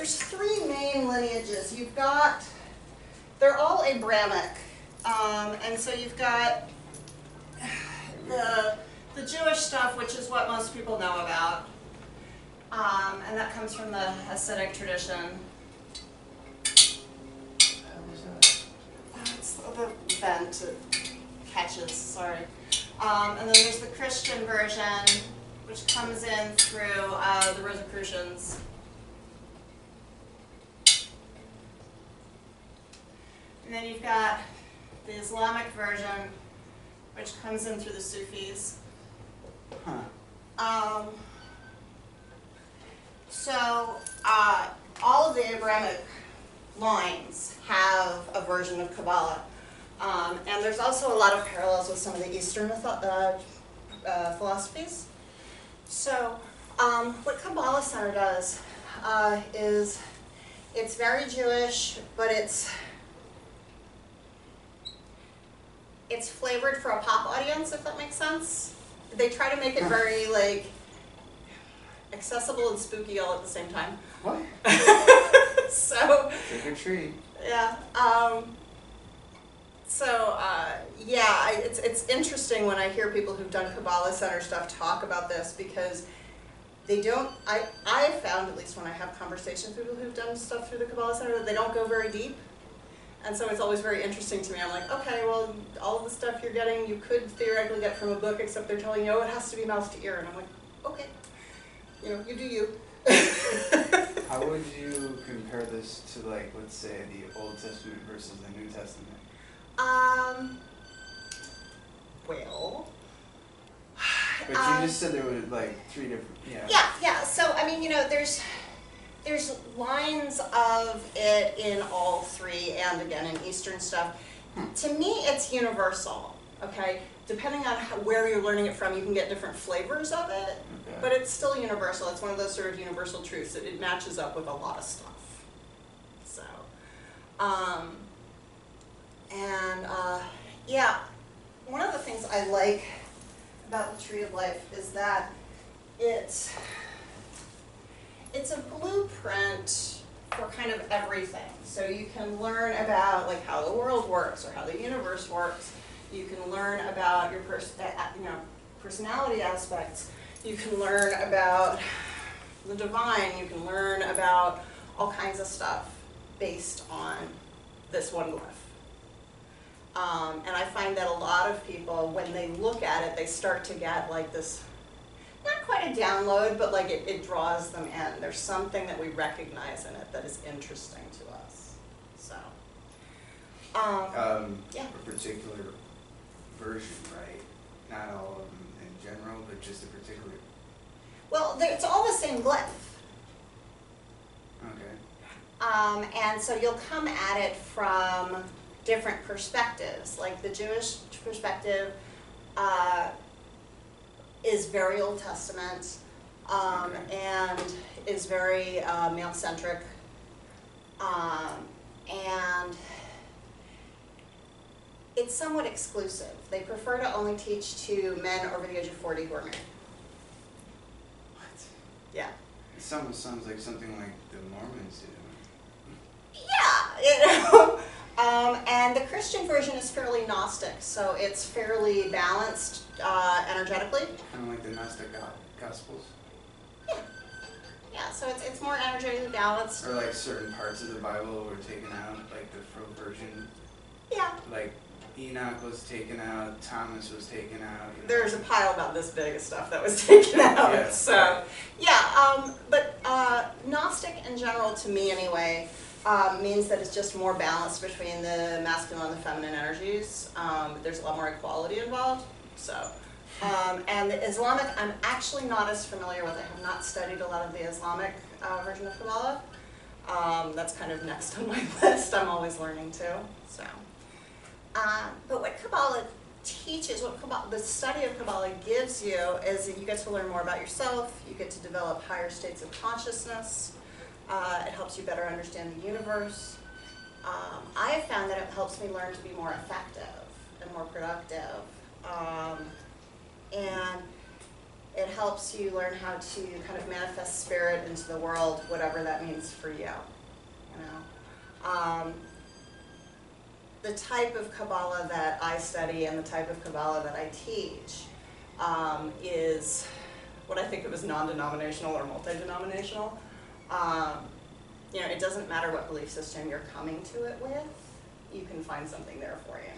there's three main lineages. You've got, they're all Abrahamic. And so you've got the Jewish stuff, which is what most people know about. And that comes from the Hasidic tradition. It's the vent, it catches, sorry. And then there's the Christian version, which comes in through the Rosicrucians. And then you've got the Islamic version, which comes in through the Sufis. So all of the Abrahamic lines have a version of Kabbalah. And there's also a lot of parallels with some of the Eastern philosophies. So what Kabbalah Center does is it's very Jewish, but it's flavored for a pop audience, if that makes sense. They try to make it very like accessible and spooky all at the same time. What? So trick or treat. Yeah. Yeah, it's interesting when I hear people who've done Kabbalah Center stuff talk about this, because they don't, I found, at least when I have conversations with people who've done stuff through the Kabbalah Center, that they don't go very deep. And so it's always very interesting to me. I'm like, okay, well, all of the stuff you're getting, you could theoretically get from a book, except they're telling you, oh, it has to be mouth to ear. And I'm like, okay, you know, you do you. How would you compare this to, like, let's say, the Old Testament versus the New Testament? Well. But you just said there were, like, three different, Yeah. So, I mean, you know, there's lines of it in all three, and again in Eastern stuff. To me, it's universal, okay? Depending on where you're learning it from, you can get different flavors of it, okay. But it's still universal. It's one of those sort of universal truths. It matches up with a lot of stuff. So, yeah, one of the things I like about the Tree of Life is that it's a blueprint for kind of everything. So you can learn about like how the world works or how the universe works. You can learn about your personality aspects. You can learn about the divine. You can learn about all kinds of stuff based on this one glyph. And I find that a lot of people, when they look at it, they start to get like this, not quite a download, but like it draws them in. There's something that we recognize in it that is interesting to us. So, yeah. A particular version, right? Not all of them in general, but just a particular. Well, it's all the same glyph. Okay. And so you'll come at it from different perspectives. Like the Jewish perspective is very Old Testament, and is very male-centric, and it's somewhat exclusive. They prefer to only teach to men over the age of 40 who are married. What? Yeah. It sounds like something like the Mormons do. Yeah, and the Christian version is fairly Gnostic, so it's fairly balanced energetically. Kind of like the Gnostic Gospels? Yeah, so it's more energetically balanced. Or like certain parts of the Bible were taken out, like the Sephirot version. Yeah. Like Enoch was taken out, Thomas was taken out. You know? There's a pile about this big of stuff that was taken out. Yeah, so, right. Yeah, but Gnostic in general, to me anyway, means that it's just more balanced between the masculine and the feminine energies. There's a lot more equality involved. So, and the Islamic, I'm actually not as familiar with. I have not studied a lot of the Islamic version of Kabbalah. That's kind of next on my list. I'm always learning too. So, but what Kabbalah teaches, the study of Kabbalah gives you, is that you get to learn more about yourself. You get to develop higher states of consciousness. It helps you better understand the universe. I have found that it helps me learn to be more effective and more productive. And It helps you learn how to kind of manifest spirit into the world, whatever that means for you. The type of Kabbalah that I study and the type of Kabbalah that I teach is what I think of as non-denominational or multi-denominational. It doesn't matter what belief system you're coming to it with, you can find something there for you.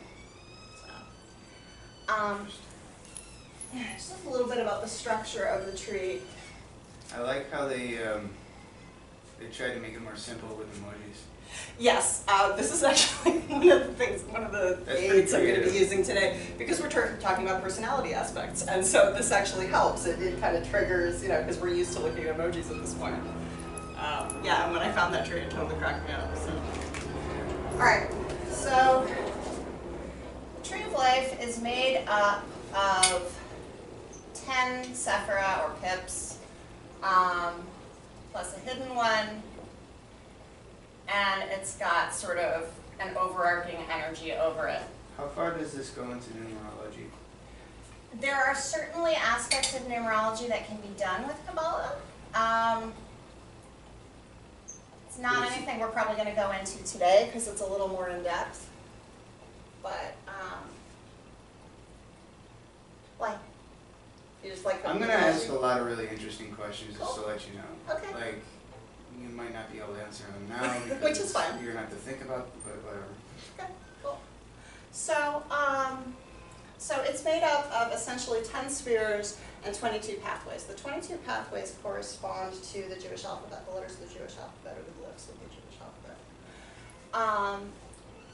Just a little bit about the structure of the tree. I like how they try to make it more simple with emojis. Yes, this is actually one of the aids I'm going to be using today, because we're talking about personality aspects, and so this actually helps. It kind of triggers, because we're used to looking at emojis at this point. Yeah, and when I found that tree, it totally cracked me up. So. All right, so the Tree of Life is made up of 10 Sephirot or pips, plus a hidden one. And it's got sort of an overarching energy over it. How far does this go into numerology? There are certainly aspects of numerology that can be done with Kabbalah. It's not anything we're probably going to go into today because it's a little more in depth. But, why? You just like I'm going to ask a lot of really interesting questions just Cool. to let you know. Okay. Like, you might not be able to answer them now because Which is fine. you're going to have to think about it, but whatever. Okay, cool. So it's made up of essentially 10 spheres and 22 pathways. The 22 pathways correspond to the Jewish alphabet, the letters of the Jewish alphabet, or the glyphs of the Jewish alphabet.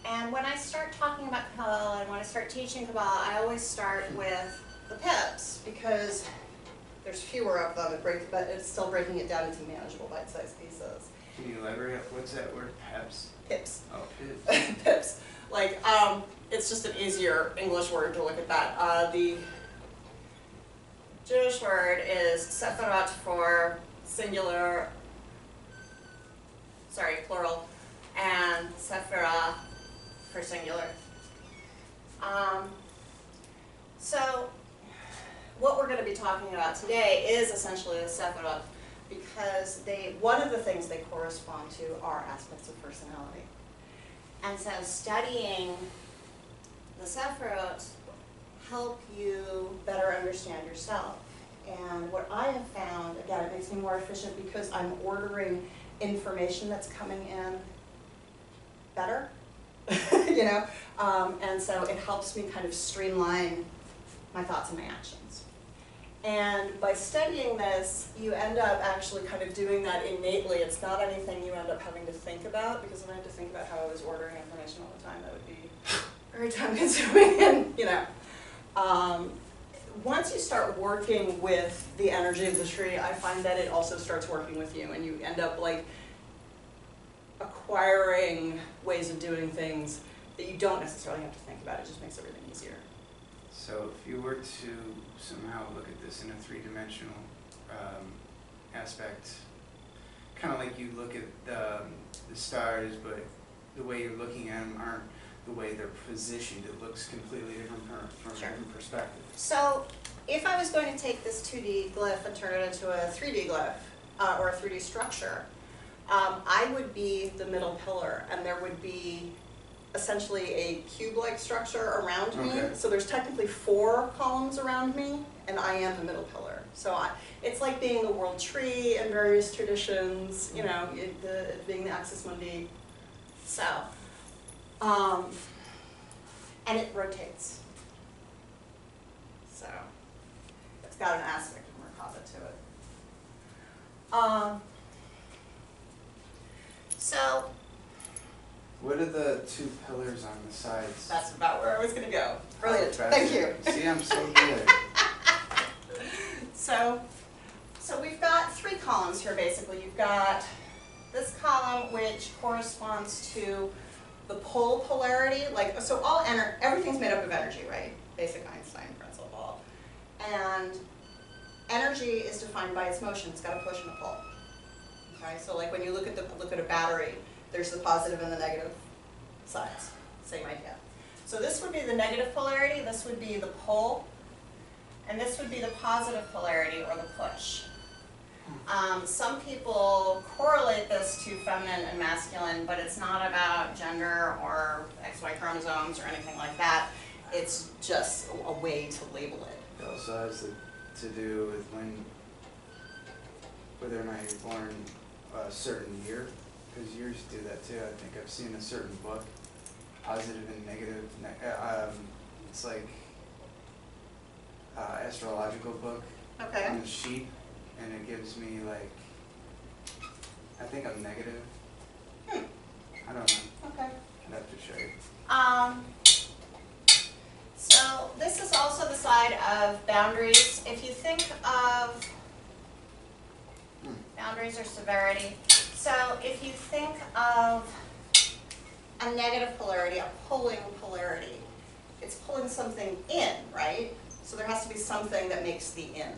And when I start talking about Kabbalah and when I start teaching Kabbalah, I always start with the pips because there's fewer of them, but it's still breaking it down into manageable bite-sized pieces. Can you elaborate? What's that word? Peps? Pips. Oh, pips. Pips. Like, it's just an easier English word to look at that. The Jewish word is Sephirot for singular, plural, and Sephirah for singular. So, what we're going to be talking about today is essentially the Sephirot, because one of the things they correspond to are aspects of personality. And so studying the Sephirot help you better understand yourself. And what I have found, again, it makes me more efficient because I'm ordering information that's coming in better, and so it helps me kind of streamline my thoughts and my actions. And by studying this, you end up actually kind of doing that innately. It's not anything you end up having to think about, because if I had to think about how I was ordering information all the time, that would be very time consuming. And, once you start working with the energy of the tree, I find that it also starts working with you, and you end up like acquiring ways of doing things that you don't necessarily have to think about. It just makes everything easier. So if you were to somehow look at this in a three-dimensional aspect, kind of like you look at the stars, but the way you're looking at them aren't the way they're positioned. It looks completely different from a different perspective. So if I was going to take this 2D glyph and turn it into a 3D glyph, or a 3D structure, I would be the middle pillar, and there would be essentially a cube-like structure around me. Okay. So there's technically 4 columns around me, and I am the middle pillar. So it's like being the world tree in various traditions, being the axis mundi. So, and it rotates. So it's got an aspect of Merkaba to it. So What are the 2 pillars on the sides? that's about where I was going to go. Brilliant. Oh, Thank you. See, I'm so good. So we've got 3 columns here, basically. You've got this column, which corresponds to the pole polarity. So everything's made up of energy, right? Basic Einstein principle. And energy is defined by its motion. It's got a push and a pull. Okay, so like when you look at a battery, there's the positive and the negative sides. Same idea. So this would be the negative polarity. This would be the pole. And this would be the positive polarity or the push. Some people correlate this to feminine and masculine, but it's not about gender or XY chromosomes or anything like that. It's just a way to label it. It also has to do with whether or not you're born a certain year, because years do that too. I think I've seen a certain book, positive and negative. It's like astrological book Okay. on the sheep, and it gives me like, I think I'm negative. I don't know. Okay. I'd have to show you. So this is also the side of boundaries. If you think of boundaries or severity, so if you think of a negative polarity, a pulling polarity, it's pulling something in, right? So there has to be something that makes the in.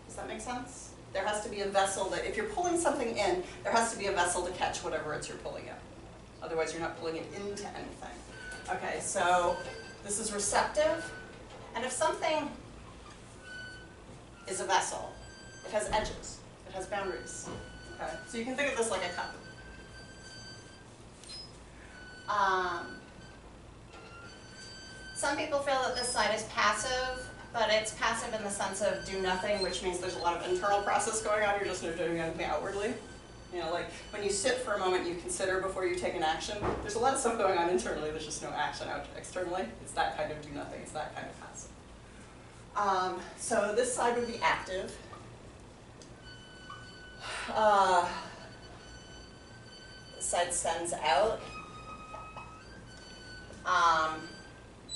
Does that make sense? There has to be a vessel that, if you're pulling something in, there has to be a vessel to catch whatever it's you're pulling in. Otherwise, you're not pulling it into anything. Okay, so this is receptive. And if something is a vessel, it has edges, it has boundaries. Okay, so you can think of this like a cup. Some people feel that this side is passive, but it's passive in the sense of do nothing, which means there's a lot of internal process going on. You're just not doing anything outwardly. You know, like when you sit for a moment, you consider before you take an action. There's a lot of stuff going on internally. There's just no action out externally. It's that kind of do nothing. It's that kind of passive. So this side would be active. This side sends out.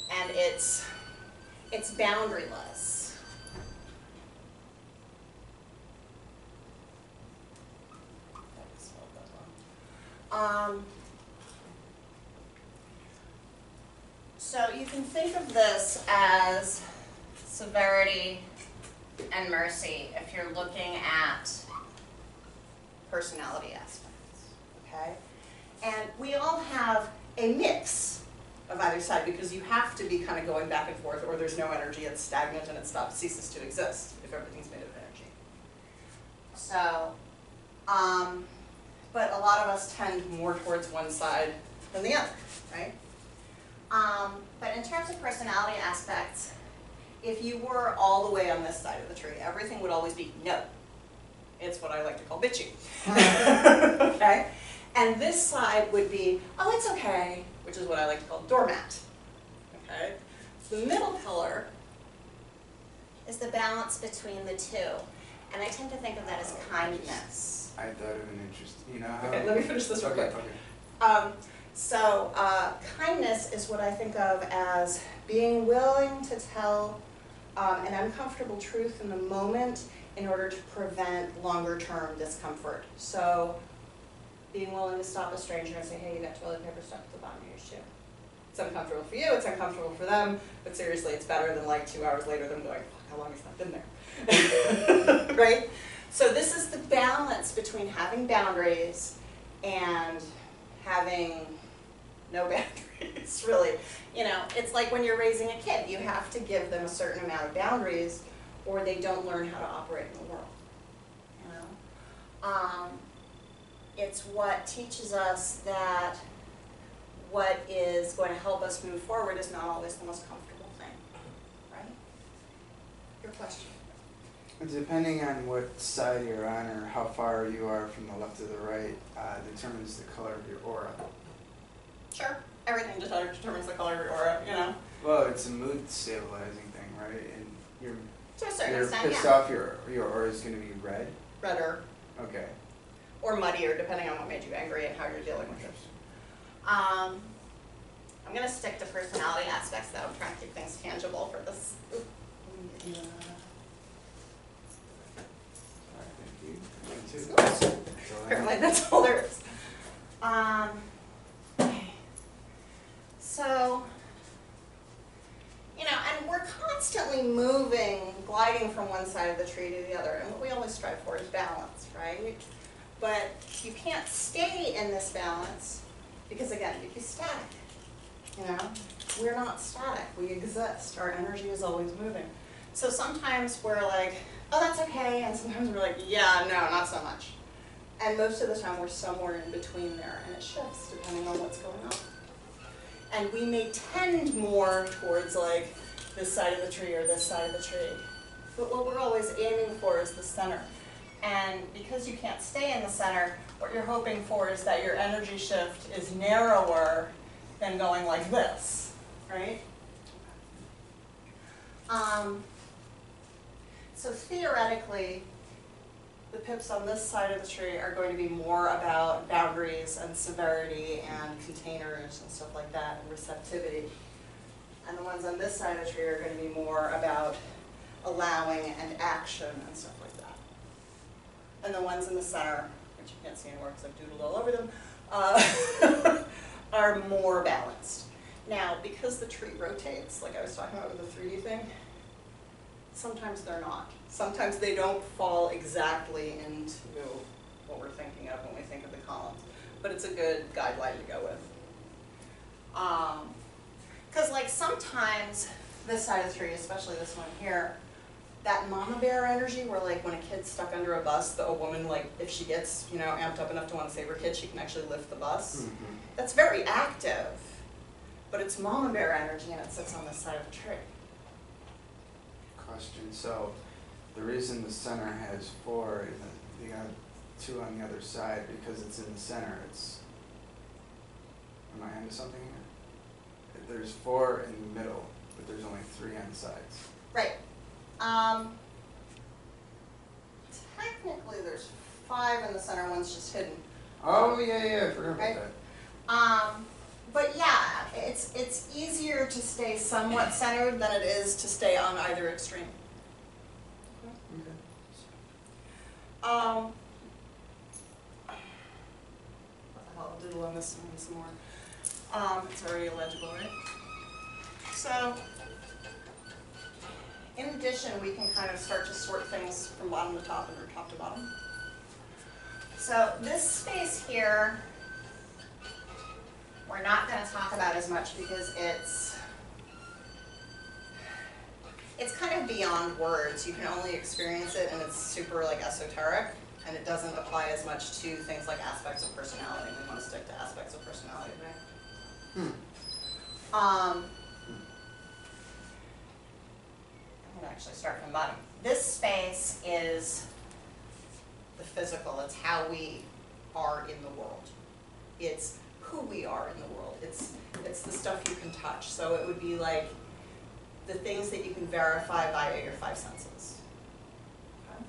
And it's boundaryless. So you can think of this as severity and mercy if you're looking at personality aspects, okay? And we all have a mix of either side because you have to be kind of going back and forth or there's no energy, it's stagnant and it ceases to exist if everything's made of energy. So, but a lot of us tend more towards one side than the other, right? But in terms of personality aspects, if you were all the way on this side of the tree, everything would always be no. It's what I like to call bitchy. Okay? And this side would be, oh, it's okay, which is what I like to call doormat. Okay? So the middle pillar is the balance between the two. And I tend to think of that as kindness. I thought of an interesting, you know how... Okay, let me finish this real quick. Okay. So kindness is what I think of as being willing to tell an uncomfortable truth in the moment in order to prevent longer-term discomfort. So being willing to stop a stranger and say, hey, you got toilet paper stuck at the bottom of your shoe. It's uncomfortable for you, it's uncomfortable for them, but seriously, it's better than like 2 hours later them going, fuck, how long has that been there? Right? So this is the balance between having boundaries and having no boundaries, really. You know, it's like when you're raising a kid, you have to give them a certain amount of boundaries or they don't learn how to operate in the world. You know? It's what teaches us that what is going to help us move forward is not always the most comfortable thing, right? Your question. Depending on what side you're on or how far you are from the left or the right, determines the color of your aura. Sure. Everything determines the color of your aura, you know? Well, it's a mood stabilizing thing, right? And To a certain you're extent, pissed yeah. off, your aura is going to be red? Redder. Okay. Or muddier, depending on what made you angry and how you're dealing with it. I'm going to stick to personality aspects, though. I'm trying to keep things tangible for this. Apparently that's all there is. Okay. So, you know, and we're constantly moving, gliding from one side of the tree to the other, and what we always strive for is balance, right? But you can't stay in this balance because, again, you'd be static. You know, we're not static. We exist. Our energy is always moving. So sometimes we're like, oh, that's okay, and sometimes we're like, yeah, no, not so much. And most of the time we're somewhere in between there, and it shifts depending on what's going on. And we may tend more towards like this side of the tree or this side of the tree. But what we're always aiming for is the center. And because you can't stay in the center, what you're hoping for is that your energy shift is narrower than going like this, right? So theoretically, the pips on this side of the tree are going to be more about boundaries and severity and containers and stuff like that, and receptivity. And the ones on this side of the tree are going to be more about allowing and action and stuff like that. And the ones in the center, which you can't see anymore because I've doodled all over them, are more balanced. Now, because the tree rotates, like I was talking about with the 3D thing, sometimes they're not. Sometimes they don't fall exactly into what we're thinking of when we think of the columns. But it's a good guideline to go with. Because like sometimes this side of the tree, especially this one here, that mama bear energy where like when a kid's stuck under a bus, a woman, like if she gets, you know, amped up enough to want to save her kid, she can actually lift the bus. Mm-hmm. That's very active, but it's mama bear energy and it sits on this side of the tree. Question, so the reason the center has 4 and you got 2 on the other side because it's in the center, it's, am I into something here? There's 4 in the middle, but there's only 3 on the sides. Right. Technically there's 5 in the center, one's just hidden. Oh yeah, I forgot about that. But yeah, it's easier to stay somewhat centered than it is to stay on either extreme. Okay. I'll doodle on this one some more. It's already illegible, right? So, in addition, we can kind of start to sort things from bottom to top and from top to bottom. So this space here, we're not going to talk about as much because it's kind of beyond words. You can only experience it, and it's super like esoteric, and it doesn't apply as much to things like aspects of personality. We want to stick to aspects of personality today. I'm going to actually start from the bottom. This space is the physical. It's how we are in the world. It's who we are in the world. It's the stuff you can touch. So it would be like the things that you can verify via your 5 senses. Okay?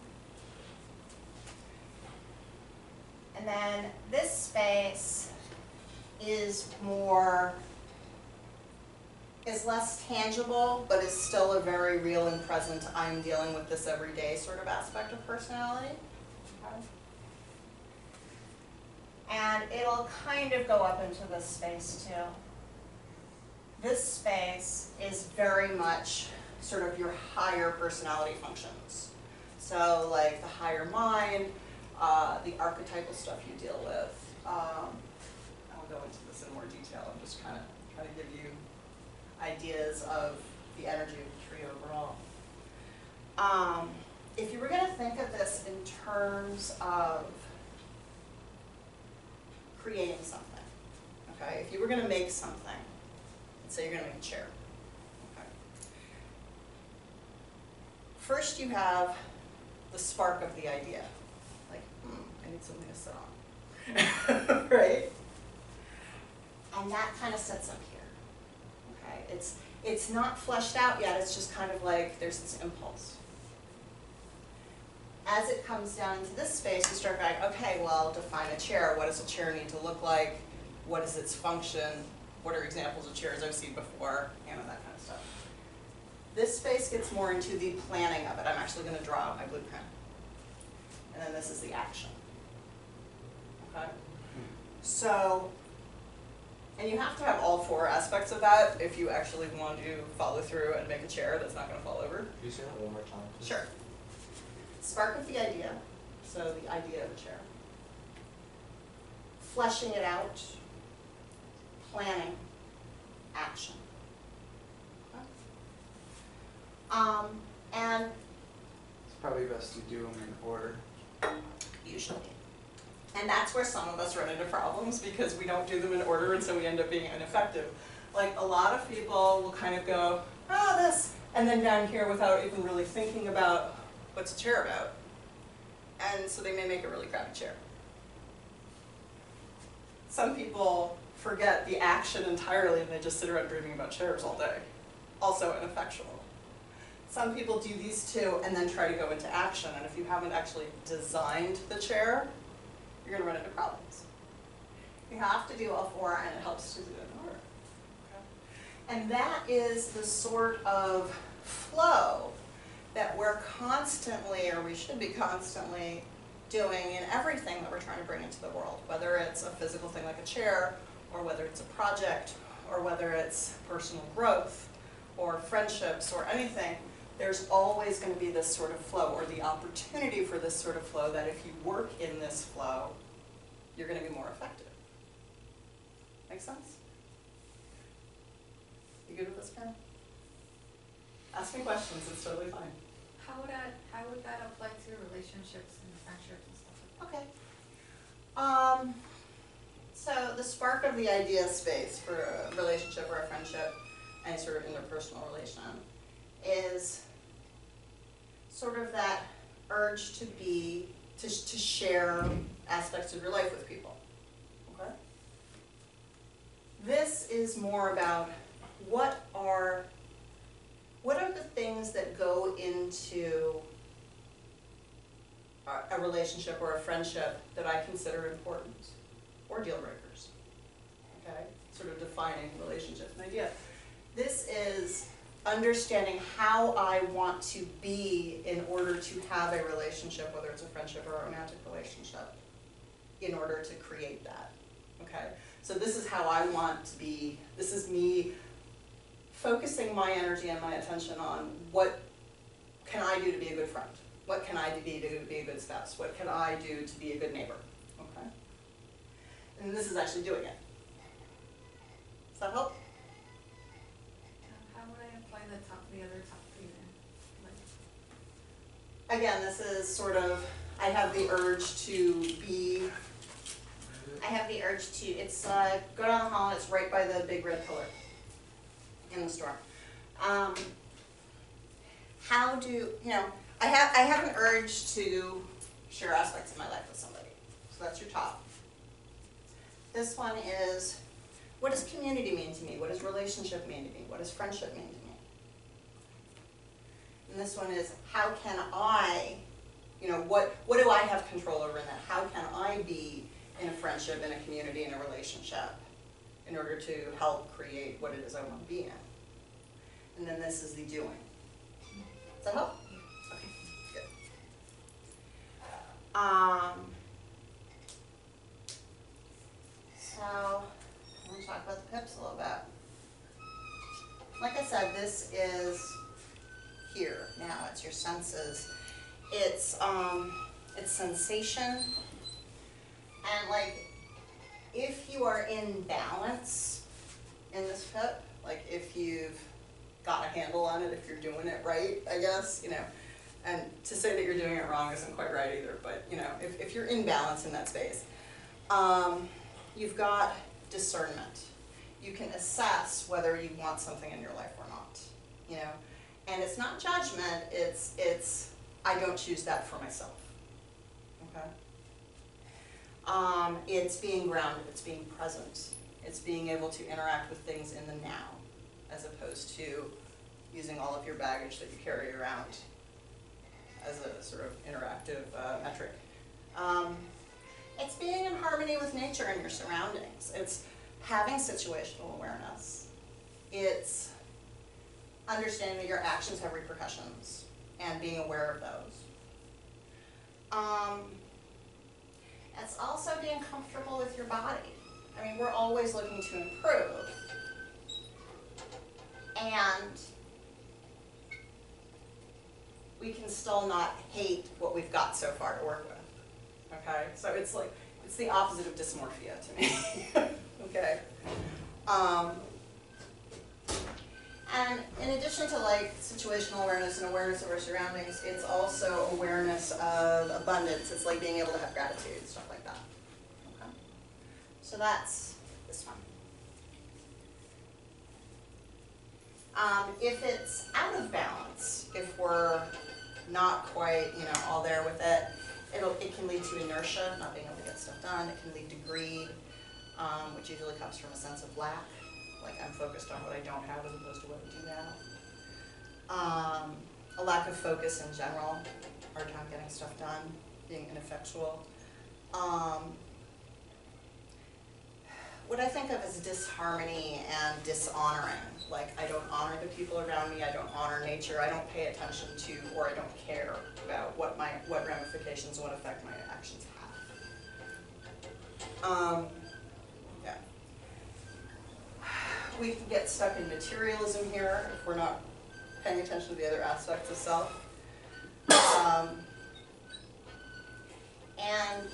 And then this space is less tangible, but is still a very real and present, I'm dealing with this every day sort of aspect of personality. Okay? And it'll kind of go up into this space too. This space is very much sort of your higher personality functions. So like the higher mind, the archetypal stuff you deal with. I'll go into this in more detail. I'm just kind of trying to give you ideas of the energy of the tree overall. If you were going to think of this in terms of creating something, okay? If you were going to make something, let's say you're going to make a chair, okay? First you have the spark of the idea, like, I need something to sit on, right? And that kind of sits up here, okay? It's not fleshed out yet, it's just kind of like there's this impulse. As it comes down into this space, you start going, okay, well, define a chair. What does a chair need to look like? What is its function? What are examples of chairs I've seen before? You know, that kind of stuff. This space gets more into the planning of it. I'm actually going to draw out my blueprint. And then this is the action. Okay? So, and you have to have all 4 aspects of that if you actually want to follow through and make a chair that's not going to fall over. Can you say that one more time, please? Sure. Spark of the idea, so the idea of a chair. Fleshing it out, planning, action. Okay. And It's probably best to do them in order. usually. And that's where some of us run into problems because we don't do them in order and so we end up being ineffective. Like a lot of people will kind of go, oh, this, and then down here without even really thinking about what's a chair about. And so they may make a really crappy chair. Some people forget the action entirely and they just sit around dreaming about chairs all day. Also ineffectual. Some people do these two and then try to go into action, and if you haven't actually designed the chair, you're going to run into problems. You have to do all four, and it helps to do it in order. Okay? And that is the sort of flow that we're constantly, or we should be constantly, doing in everything that we're trying to bring into the world, whether it's a physical thing like a chair, or whether it's a project, or whether it's personal growth, or friendships, or anything. There's always going to be this sort of flow, or the opportunity for this sort of flow, that if you work in this flow, you're going to be more effective. Make sense? You good with this, Karen? Ask me questions, it's totally fine. How would that apply to relationships and friendships and stuff like Okay. So the spark of the idea space for a relationship or a friendship, any sort of interpersonal relation, is sort of that urge to share aspects of your life with people. Okay? This is more about what are the things that go into a relationship or a friendship that I consider important, or deal breakers. Okay? Sort of defining relationships and idea. This is understanding how I want to be in order to have a relationship, whether it's a friendship or a romantic relationship, in order to create that. Okay? So this is how I want to be. This is me focusing my energy and my attention on what can I do to be a good friend? What can I do to be a good spouse? What can I do to be a good neighbor? Okay? And this is actually doing it. Does that help? How would I apply the other top three then? Again, this is sort of, I have the urge to, it's, go down the hall, it's right by the big red pillar in the store. How do, I have an urge to share aspects of my life with somebody. So that's your top. This one is, what does community mean to me? What does relationship mean to me? What does friendship mean to me? And this one is, how can I, what do I have control over in that? How can I be in a friendship, in a community, in a relationship, in order to help create what it is I want to be in? And then this is the doing. Does that help? Okay, good. So, I'm going to talk about the pips a little bit. Like I said, this is here now. It's your senses. It's sensation. And like, if you are in balance in this pip, like if you've got a handle on it, if you're doing it right, I guess, and to say that you're doing it wrong isn't quite right either, but if you're in balance in that space, you've got discernment. You can assess whether you want something in your life or not, and it's not judgment, it's I don't choose that for myself, okay? It's being grounded, it's being present, it's being able to interact with things in the now, as opposed to using all of your baggage that you carry around as a sort of interactive metric. It's being in harmony with nature and your surroundings. It's having situational awareness. It's understanding that your actions have repercussions and being aware of those. It's also being comfortable with your body. I mean, we're always looking to improve. And we can still not hate what we've got so far to work with. Okay? So it's like, it's the opposite of dysmorphia to me. Okay? And in in addition to like situational awareness and awareness of our surroundings, it's also awareness of abundance. It's like being able to have gratitude, stuff like that. Okay? So that's this one. If it's out of balance, if we're not quite, all there with it, it can lead to inertia, not being able to get stuff done. It can lead to greed, which usually comes from a sense of lack. Like I'm focused on what I don't have as opposed to what I do now. A lack of focus in general, hard time getting stuff done, being ineffectual. What I think of as disharmony and dishonoring, like I don't honor the people around me, I don't honor nature, I don't pay attention to, or I don't care about what ramifications and what effect my actions have. Yeah. We can get stuck in materialism here if we're not paying attention to the other aspects of self. And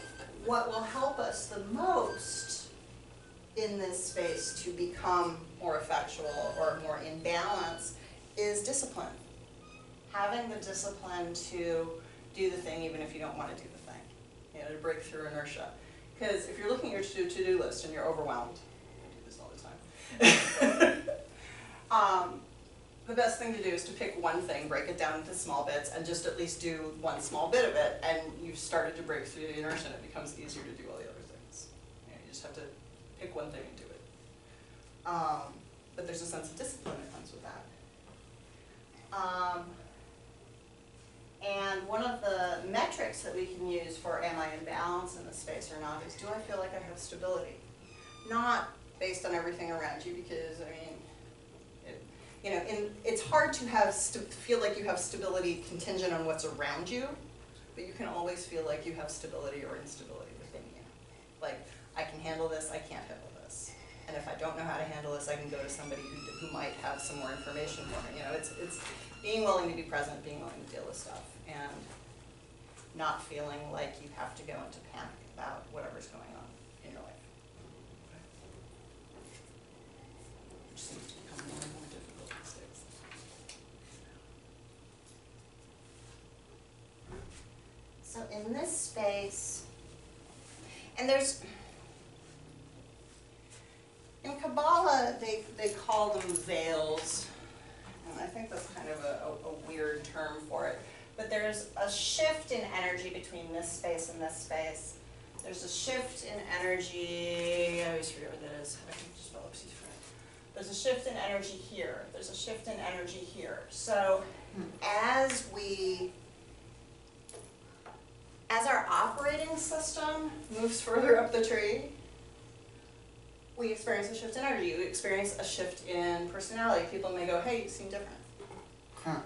what will help us the most in this space to become more effectual or more in balance is discipline. Having the discipline to do the thing even if you don't want to do the thing, to break through inertia. Because if you're looking at your to-do list and you're overwhelmed, I do this all the time, the best thing to do is to pick one thing, break it down into small bits, and just at least do one small bit of it, and you've started to break through the inertia, and it becomes easier to do all the other things. You just have to pick one thing and do it. But there's a sense of discipline that comes with that. And one of the metrics that we can use for am I in balance in this space or not is do I feel like I have stability? Not based on everything around you, because it's hard to have feel like you have stability contingent on what's around you, but you can always feel like you have stability or instability within you. Like, I can handle this, I can't handle this. And if I don't know how to handle this, I can go to somebody who might have some more information for me. It's being willing to be present, being willing to deal with stuff, and not feeling like you have to go into panic about whatever's going on in your life. Which seems to become more and more difficult these days. So in this space, and in Kabbalah, they call them veils, and I think that's kind of a weird term for it. But there's a shift in energy between this space and this space. There's a shift in energy, I always forget what that is. I can just spell it Sephirot. There's a shift in energy here. There's a shift in energy here. So as our operating system moves further up the tree, we experience a shift in energy. We experience a shift in personality. People may go, hey, you seem different. Huh.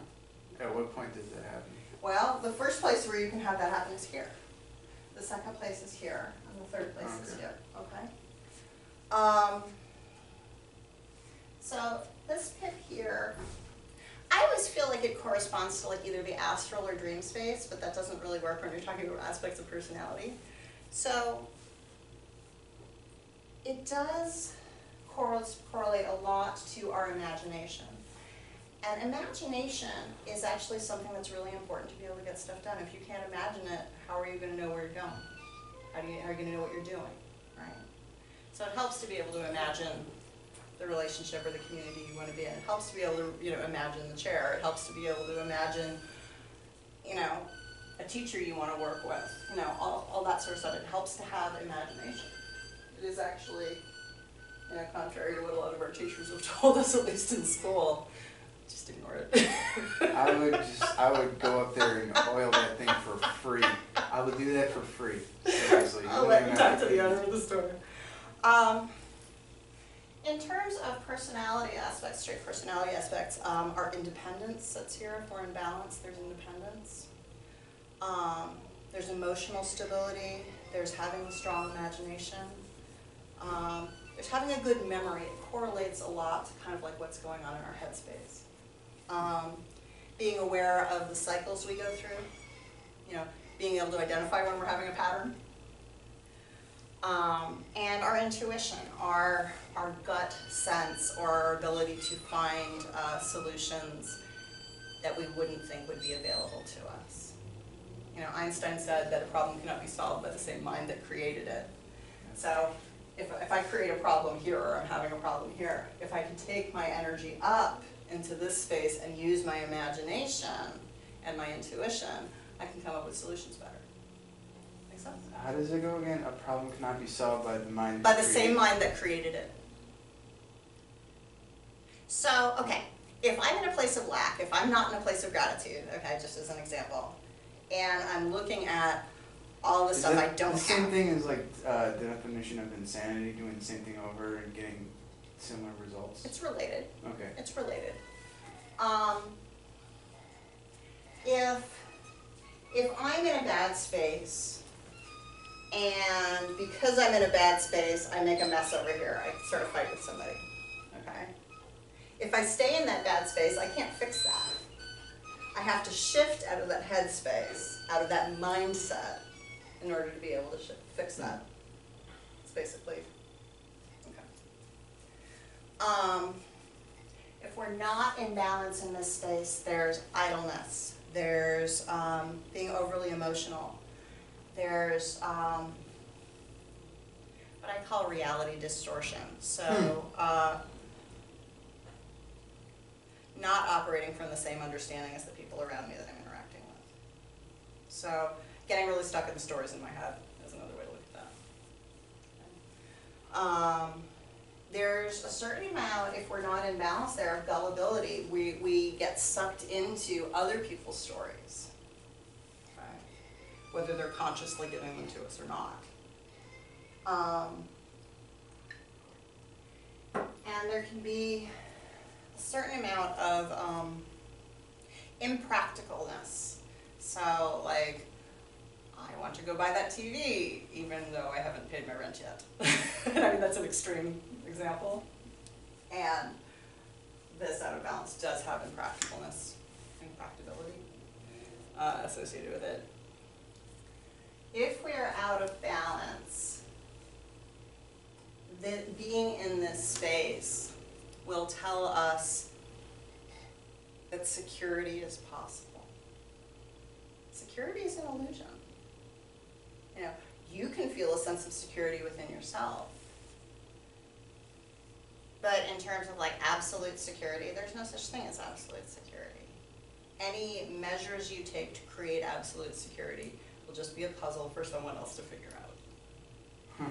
At what point does that happen? Well, the first place where you can have that happen is here. The second place is here, and the third place is here, okay? So this pit here, I always feel like it corresponds to like either the astral or dream space, but that doesn't really work when you're talking about aspects of personality. So it does correlate a lot to our imagination. And imagination is actually something that's really important to be able to get stuff done. If you can't imagine it, how are you going to know where you're going? How are you going to know what you're doing, right? So it helps to be able to imagine the relationship or the community you want to be in. It helps to be able to, imagine the chair. It helps to be able to imagine, a teacher you want to work with. All that sort of stuff. It helps to have imagination. It is actually, contrary to what a lot of our teachers have told us, at least in school. Just ignore it. I would go up there and oil that thing for free. I would do that for free. Seriously. I'll let you talk to the owner of the store. In terms of personality aspects, straight personality aspects, our independence sits here. If we're in balance, there's independence. There's emotional stability. There's having a strong imagination. There's having a good memory. It correlates a lot to kind of like what's going on in our headspace. Being aware of the cycles we go through, being able to identify when we're having a pattern. And our intuition, our gut sense, or our ability to find solutions that we wouldn't think would be available to us. You know, Einstein said that a problem cannot be solved by the same mind that created it. So if I create a problem here, or I'm having a problem here, if I can take my energy up into this space and use my imagination and my intuition, I can come up with solutions better. Make sense? How does it go again? A problem cannot be solved by the mind. By the same mind that created it. So, okay, if I'm in a place of lack, if I'm not in a place of gratitude, okay, just as an example, and I'm looking at all the stuff I don't have. The same thing as like the definition of insanity, doing the same thing over and getting similar results? It's related. Okay. It's related. If I'm in a bad space, and because I'm in a bad space, I make a mess over here, I start a fight with somebody, okay? If I stay in that bad space, I can't fix that. I have to shift out of that headspace, out of that mindset, in order to be able to fix that. It's basically, okay. If we're not in balance in this space, there's idleness, there's being overly emotional, there's what I call reality distortion. So not operating from the same understanding as the people around me that I'm interacting with. So getting really stuck in the stories in my head is another way to look at that. There's a certain amount, if we're not in balance there, of gullibility. We get sucked into other people's stories, okay? Whether they're consciously giving them to us or not. And there can be a certain amount of impracticalness. So, like, I want to go buy that TV, even though I haven't paid my rent yet. I mean, that's an extreme example. And this out of balance does have impracticability associated with it. If we are out of balance, being in this space will tell us that security is possible. Security is an illusion. You know, you can feel a sense of security within yourself. But in terms of like absolute security, there's no such thing as absolute security. Any measures you take to create absolute security will just be a puzzle for someone else to figure out.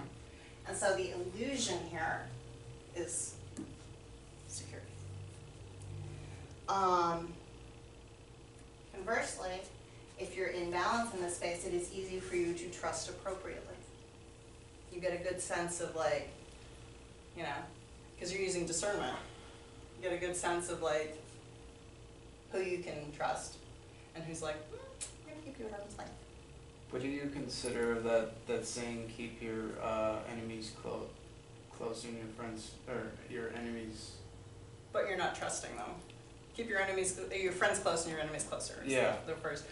And so the illusion here is security. Conversely, if you're in balance in this space, it is easy for you to trust appropriately. You get a good sense of like, you know, because you're using discernment, you get a good sense of like who you can trust and who's like, I'm gonna keep you at arm's length. But do you consider that saying, keep your enemies close and your friends, or your enemies? But you're not trusting them. Keep your enemies, your friends close and your enemies closer. Yeah. The first.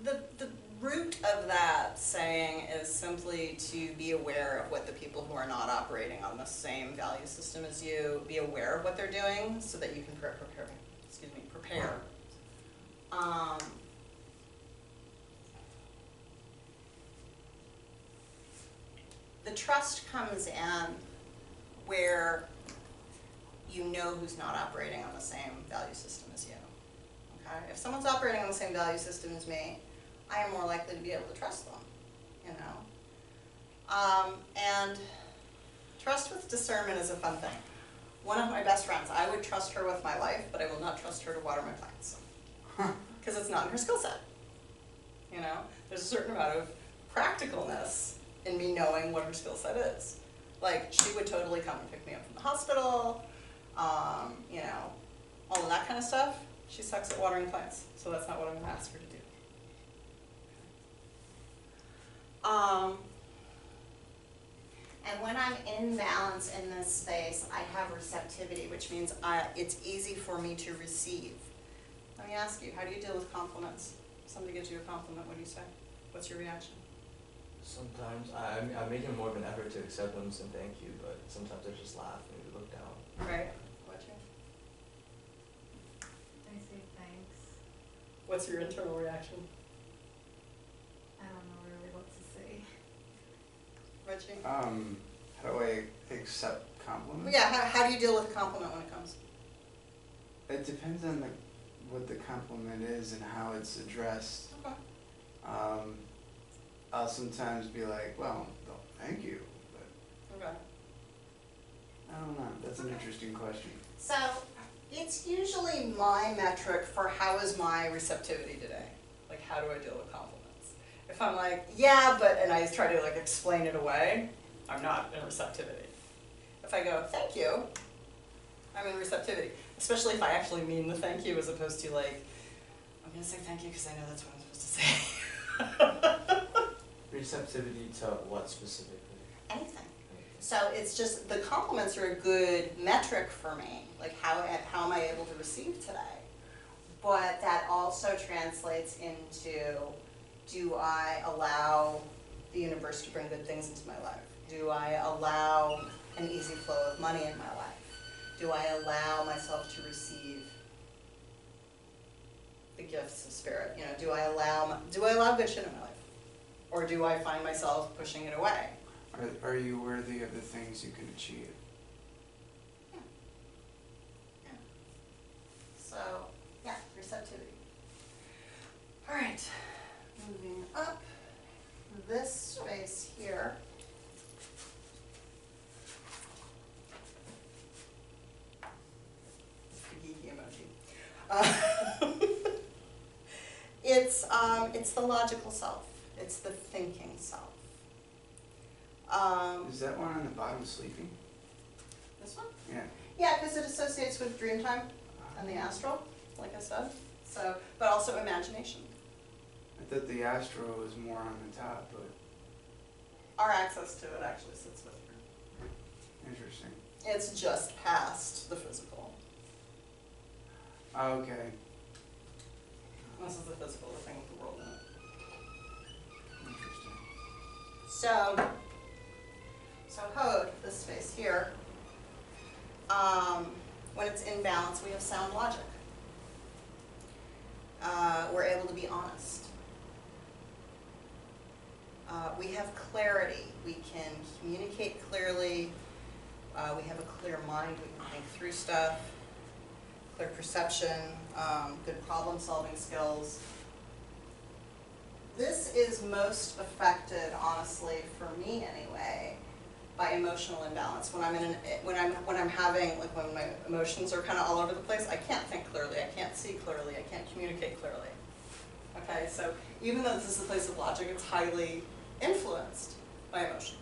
The root of that saying is simply to be aware of what the people who are not operating on the same value system as you, be aware of what they're doing so that you can prepare. The trust comes in where you know who's not operating on the same value system as you. Okay? If someone's operating on the same value system as me, I am more likely to be able to trust them, you know. And trust with discernment is a fun thing. One of my best friends, I would trust her with my life, but I will not trust her to water my plants. Because it's not in her skill set. You know, there's a certain amount of practicalness in me knowing what her skill set is. Like, she would totally come and pick me up from the hospital, you know, all of that kind of stuff. She sucks at watering plants, so that's not what I'm going to ask her to do. And when I'm in balance in this space, I have receptivity, which means it's easy for me to receive. Let me ask you, how do you deal with compliments? Somebody gives you a compliment, what do you say? What's your reaction? Sometimes I make it more of an effort to accept them and thank you, but sometimes I just laugh, maybe look down. Right. Watching. I say thanks. What's your internal reaction? I don't know really what to say. Watching. How do I accept compliments? Yeah. How do you deal with a compliment when it comes? It depends on what the compliment is and how it's addressed. Okay. I'll sometimes be like, well, thank you, but Okay. I don't know. That's an interesting question. So it's usually my metric for how is my receptivity today? Like, how do I deal with compliments? If I'm like, yeah, but, and I try to like explain it away, I'm not in receptivity. If I go, thank you, I'm in receptivity. Especially if I actually mean the thank you as opposed to like, I'm gonna say thank you because I know that's what I'm supposed to say. Receptivity to what specifically? Anything. So it's just, the compliments are a good metric for me, like how am I able to receive today? But that also translates into, do I allow the universe to bring good things into my life? Do I allow an easy flow of money in my life? Do I allow myself to receive the gifts of spirit? You know, do I allow good shit in my life? Or do I find myself pushing it away? Are you worthy of the things you can achieve? Yeah. Yeah. So, yeah, receptivity. All right, moving up this space here. The geeky emoji. It's the logical self. It's the thinking self. Is that one on the bottom sleeping? This one? Yeah. Yeah, because it associates with dream time and the astral, like I said. So, but also imagination. I thought the astral was more on the top, but Our access to it actually sits with you. interesting. It's just past the physical. Okay. This is the physical, the thing with the world in it. Interesting. So Hod, this space here, when it's in balance, we have sound logic. We're able to be honest. We have clarity. We can communicate clearly. We have a clear mind. We can think through stuff. Clear perception, good problem-solving skills. This is most affected, honestly, for me anyway, by emotional imbalance. When I'm having, like when my emotions are kind of all over the place, I can't think clearly, I can't see clearly, I can't communicate clearly. Okay, so even though this is the place of logic, it's highly influenced by emotions.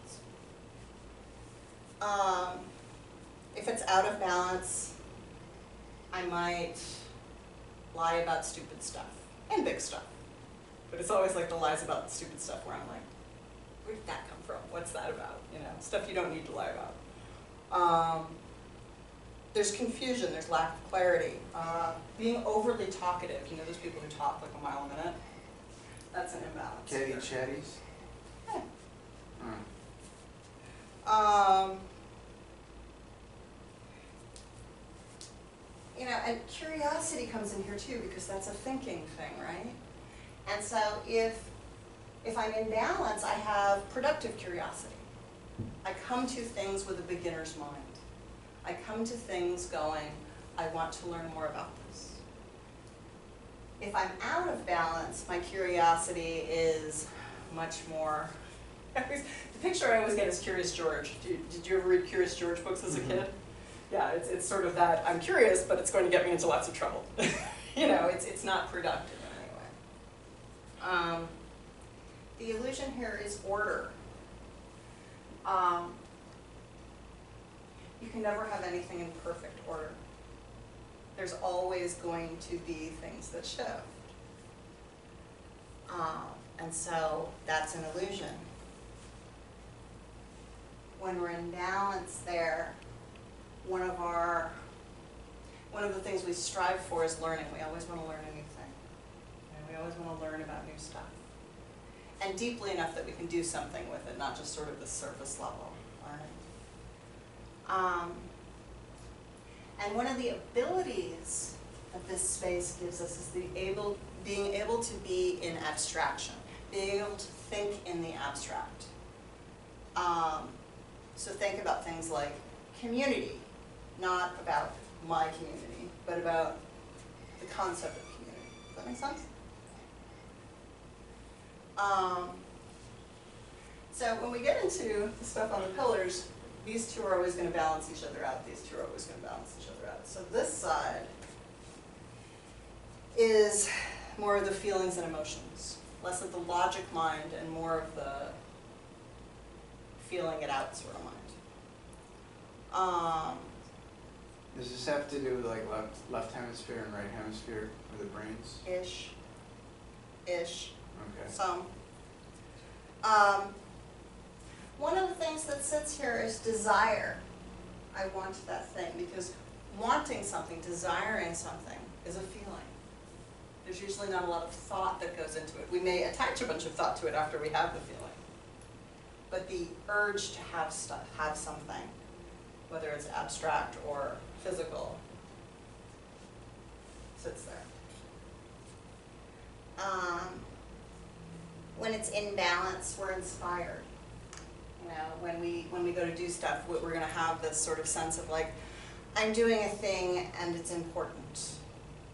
If it's out of balance, I might lie about stupid stuff and big stuff. But it's always like the lies about the stupid stuff where I'm like, where did that come from? What's that about? You know, stuff you don't need to lie about. There's confusion, there's lack of clarity. Being overly talkative, you know those people who talk like a mile a minute? That's an imbalance. Teddy chatties? Yeah. Oh. You know, and curiosity comes in here too, because that's a thinking thing, right? And so if I'm in balance, I have productive curiosity. I come to things with a beginner's mind. I come to things going, I want to learn more about this. If I'm out of balance, my curiosity is much more, the picture I always get is Curious George. Did you ever read Curious George books as a kid? Yeah, it's sort of that, I'm curious, but it's going to get me into lots of trouble. You know, it's not productive in any way. The illusion here is order. You can never have anything in perfect order. There's always going to be things that shift. And so that's an illusion. When we're in balance there, one of the things we strive for is learning. We always want to learn a new thing. And we always want to learn about new stuff. and deeply enough that we can do something with it, not just sort of the surface level. Right? And one of the abilities that this space gives us is being able to be in abstraction, being able to think in the abstract. So think about things like community, not about my community, but about the concept of community. Does that make sense? So when we get into the stuff on the pillars, these two are always going to balance each other out. These two are always going to balance each other out. So this side is more of the feelings and emotions, less of the logic mind and more of the feeling it out sort of mind. Does this have to do with like left hemisphere and right hemisphere of the brains? Ish. Okay. Some. One of the things that sits here is desire. I want that thing, because wanting something, desiring something, is a feeling. There's usually not a lot of thought that goes into it. We may attach a bunch of thought to it after we have the feeling. But the urge to have stuff, have something, whether it's abstract or physical, sits there. When it's in balance, we're inspired. You know, when we go to do stuff, we're going to have this sort of sense of like, I'm doing a thing and it's important.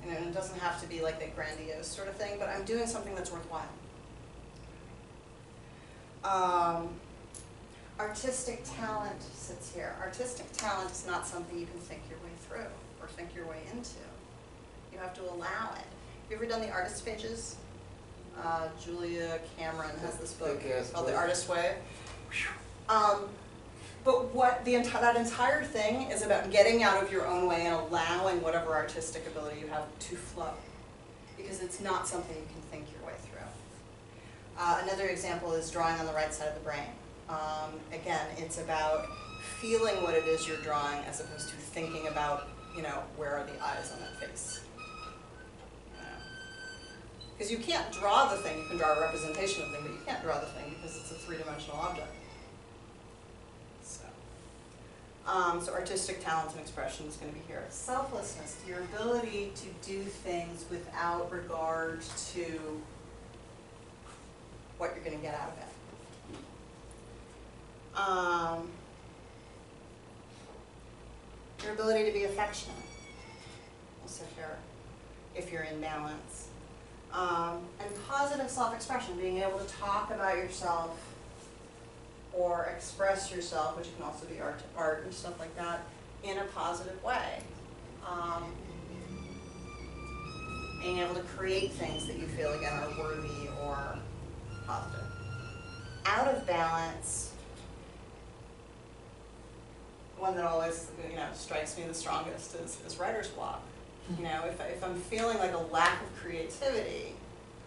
You know, and it doesn't have to be like a grandiose sort of thing, but I'm doing something that's worthwhile. Artistic talent sits here. Artistic talent is not something you can think your way through or think your way into. You have to allow it. Have you ever done the artist pages? Julia Cameron has this book called The Artist Way. But what that entire thing is about getting out of your own way and allowing whatever artistic ability you have to flow, because it's not something you can think your way through. Another example is drawing on the right side of the brain. Again, it's about feeling what it is you're drawing as opposed to thinking about, you know, where are the eyes on that face. Because you can't draw the thing, you can draw a representation of the thing, but you can't draw the thing because it's a three-dimensional object. So artistic talent and expression is going to be here. Selflessness, your ability to do things without regard to what you're going to get out of it. Your ability to be affectionate, also here, if you're in balance. And positive self-expression, being able to talk about yourself or express yourself, which can also be art and stuff like that, in a positive way. Being able to create things that you feel, again, are worthy or positive. Out of balance, one that always, you know, strikes me the strongest is writer's block. You know, if I'm feeling like a lack of creativity,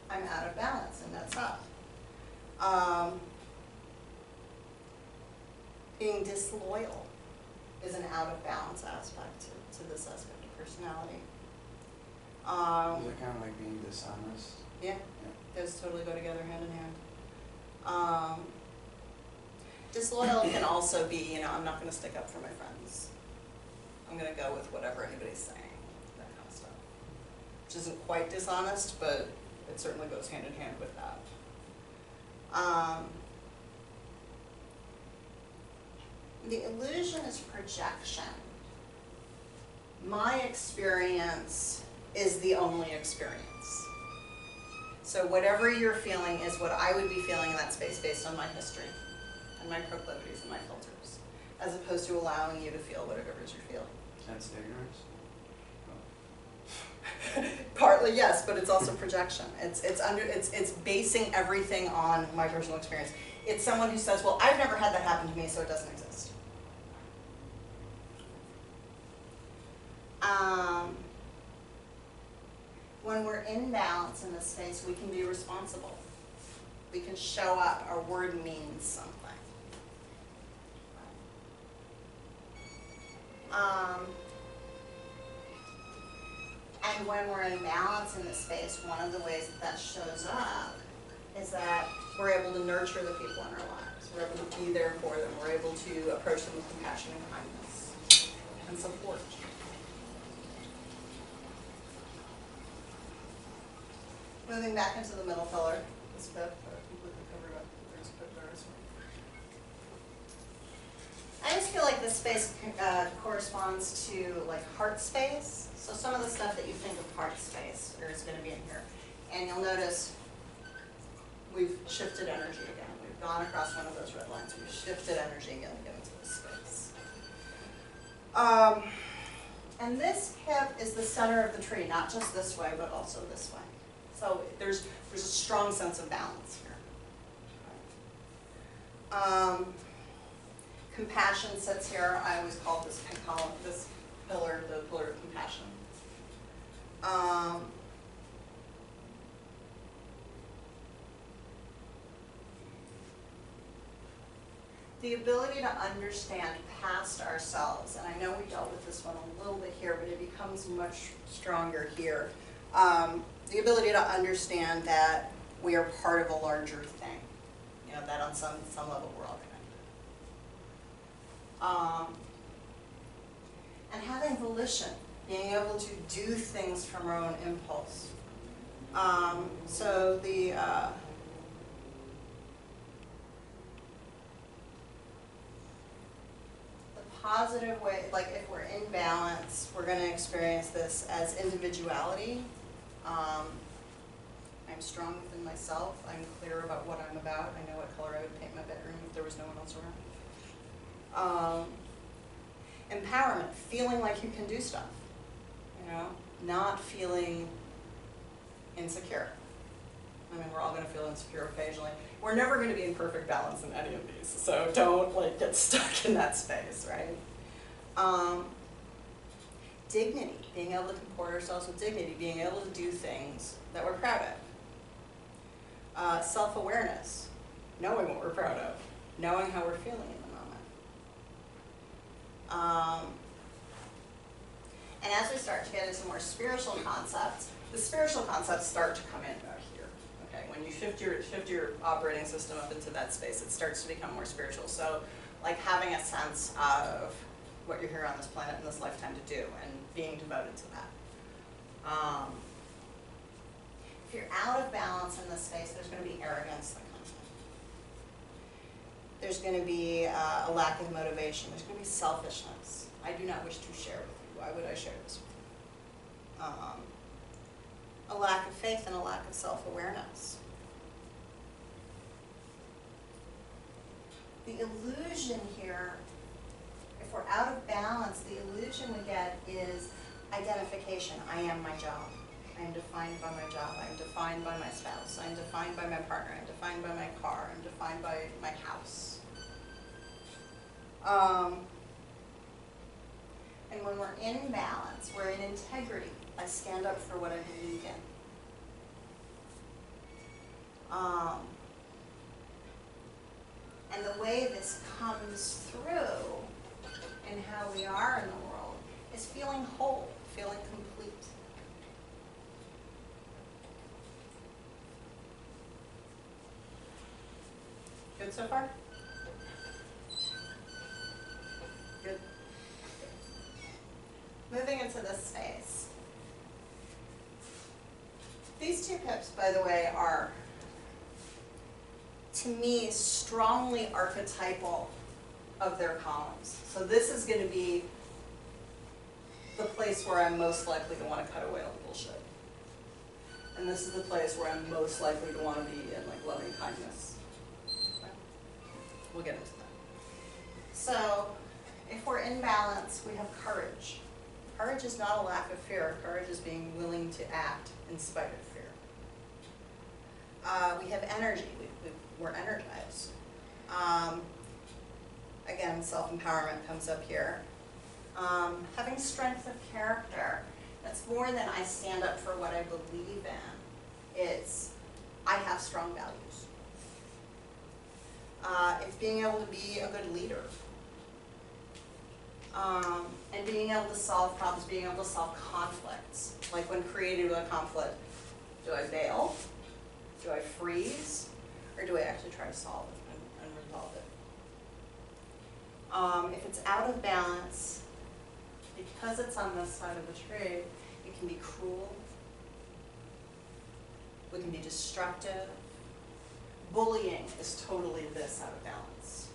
I'm out of balance, and that's up. Being disloyal is an out of balance aspect to this aspect of personality. Is it kind of like being dishonest? Yeah, those totally go together hand in hand. Disloyal can also be, you know, I'm not going to stick up for my friends. I'm going to go with whatever anybody's saying, that kind of stuff. Which isn't quite dishonest, but it certainly goes hand in hand with that. The illusion is projection. My experience is the only experience. So whatever you're feeling is what I would be feeling in that space based on my history and my proclivities and my filters, as opposed to allowing you to feel whatever it is you're feeling. That's ignorance? Partly, yes, but it's also projection. It's basing everything on my personal experience. It's someone who says, well, I've never had that happen to me, so it doesn't exist. When we're in balance in this space, we can be responsible. We can show up. Our word means something. And when we're in balance in this space, one of the ways that shows up is that We're able to nurture the people in our lives. We're able to be there for them. We're able to approach them with compassion and kindness and support. Moving back into the middle pillar, this fifth, completely covered up. There's a fifth there as well. I just feel like this space corresponds to like heart space. So some of the stuff that you think of heart space is going to be in here. And you'll notice we've shifted energy again. We've gone across one of those red lines. We've shifted energy again to get into this space. And this hip is the center of the tree, not just this way, but also this way. So there's a strong sense of balance here. Compassion sits here. I always call this column, this pillar, the pillar of compassion. The ability to understand past ourselves, and I know we dealt with this one a little bit here, but it becomes much stronger here. The ability to understand that we are part of a larger thing. You know, that on some level we're all connected. And having volition, being able to do things from our own impulse. So the positive way, like if we're in balance, we're going to experience this as individuality. I'm strong within myself. I'm clear about what I'm about. I know what color I would paint my bedroom if there was no one else around. Empowerment, feeling like you can do stuff, you know, not feeling insecure. I mean, we're all going to feel insecure occasionally. We're never going to be in perfect balance in any of these, so don't like get stuck in that space, right? Dignity, being able to comport ourselves with dignity, being able to do things that we're proud of. Self-awareness, knowing what we're proud of, knowing how we're feeling in the moment. And as we start to get into more spiritual concepts, the spiritual concepts start to come in back here. Okay, when you shift your operating system up into that space, it starts to become more spiritual. So, like having a sense of what you're here on this planet in this lifetime to do, and being devoted to that. If you're out of balance in this space, there's going to be arrogance that comes in. There's going to be a lack of motivation. There's going to be selfishness. I do not wish to share with you. Why would I share this with you? A lack of faith and a lack of self-awareness. The illusion here, if we're out of balance, the illusion we get is identification. I am my job. I am defined by my job. I am defined by my spouse. I am defined by my partner. I am defined by my car. I am defined by my house. And when we're in balance, we're in integrity. I stand up for what I believe in. And the way this comes through in how we are in the world is feeling whole, feeling complete. Good so far? Good. Moving into this space. These two pips, by the way, are, to me, strongly archetypal of their columns. So this is going to be the place where I'm most likely to want to cut away all the bullshit. And this is the place where I'm most likely to want to be in like loving kindness. Okay. We'll get into that. So if we're in balance, we have courage. Courage is not a lack of fear. Courage is being willing to act in spite of fear. We have energy. We're energized. Again, self-empowerment comes up here. Having strength of character. That's more than I stand up for what I believe in. It's I have strong values. It's being able to be a good leader. And being able to solve problems, being able to solve conflicts. Like when created with a conflict, do I bail? Do I freeze? or do I actually try to solve it and resolve it? If it's out of balance, because it's on this side of the tree, it can be cruel. We can be destructive. Bullying is totally this out of balance.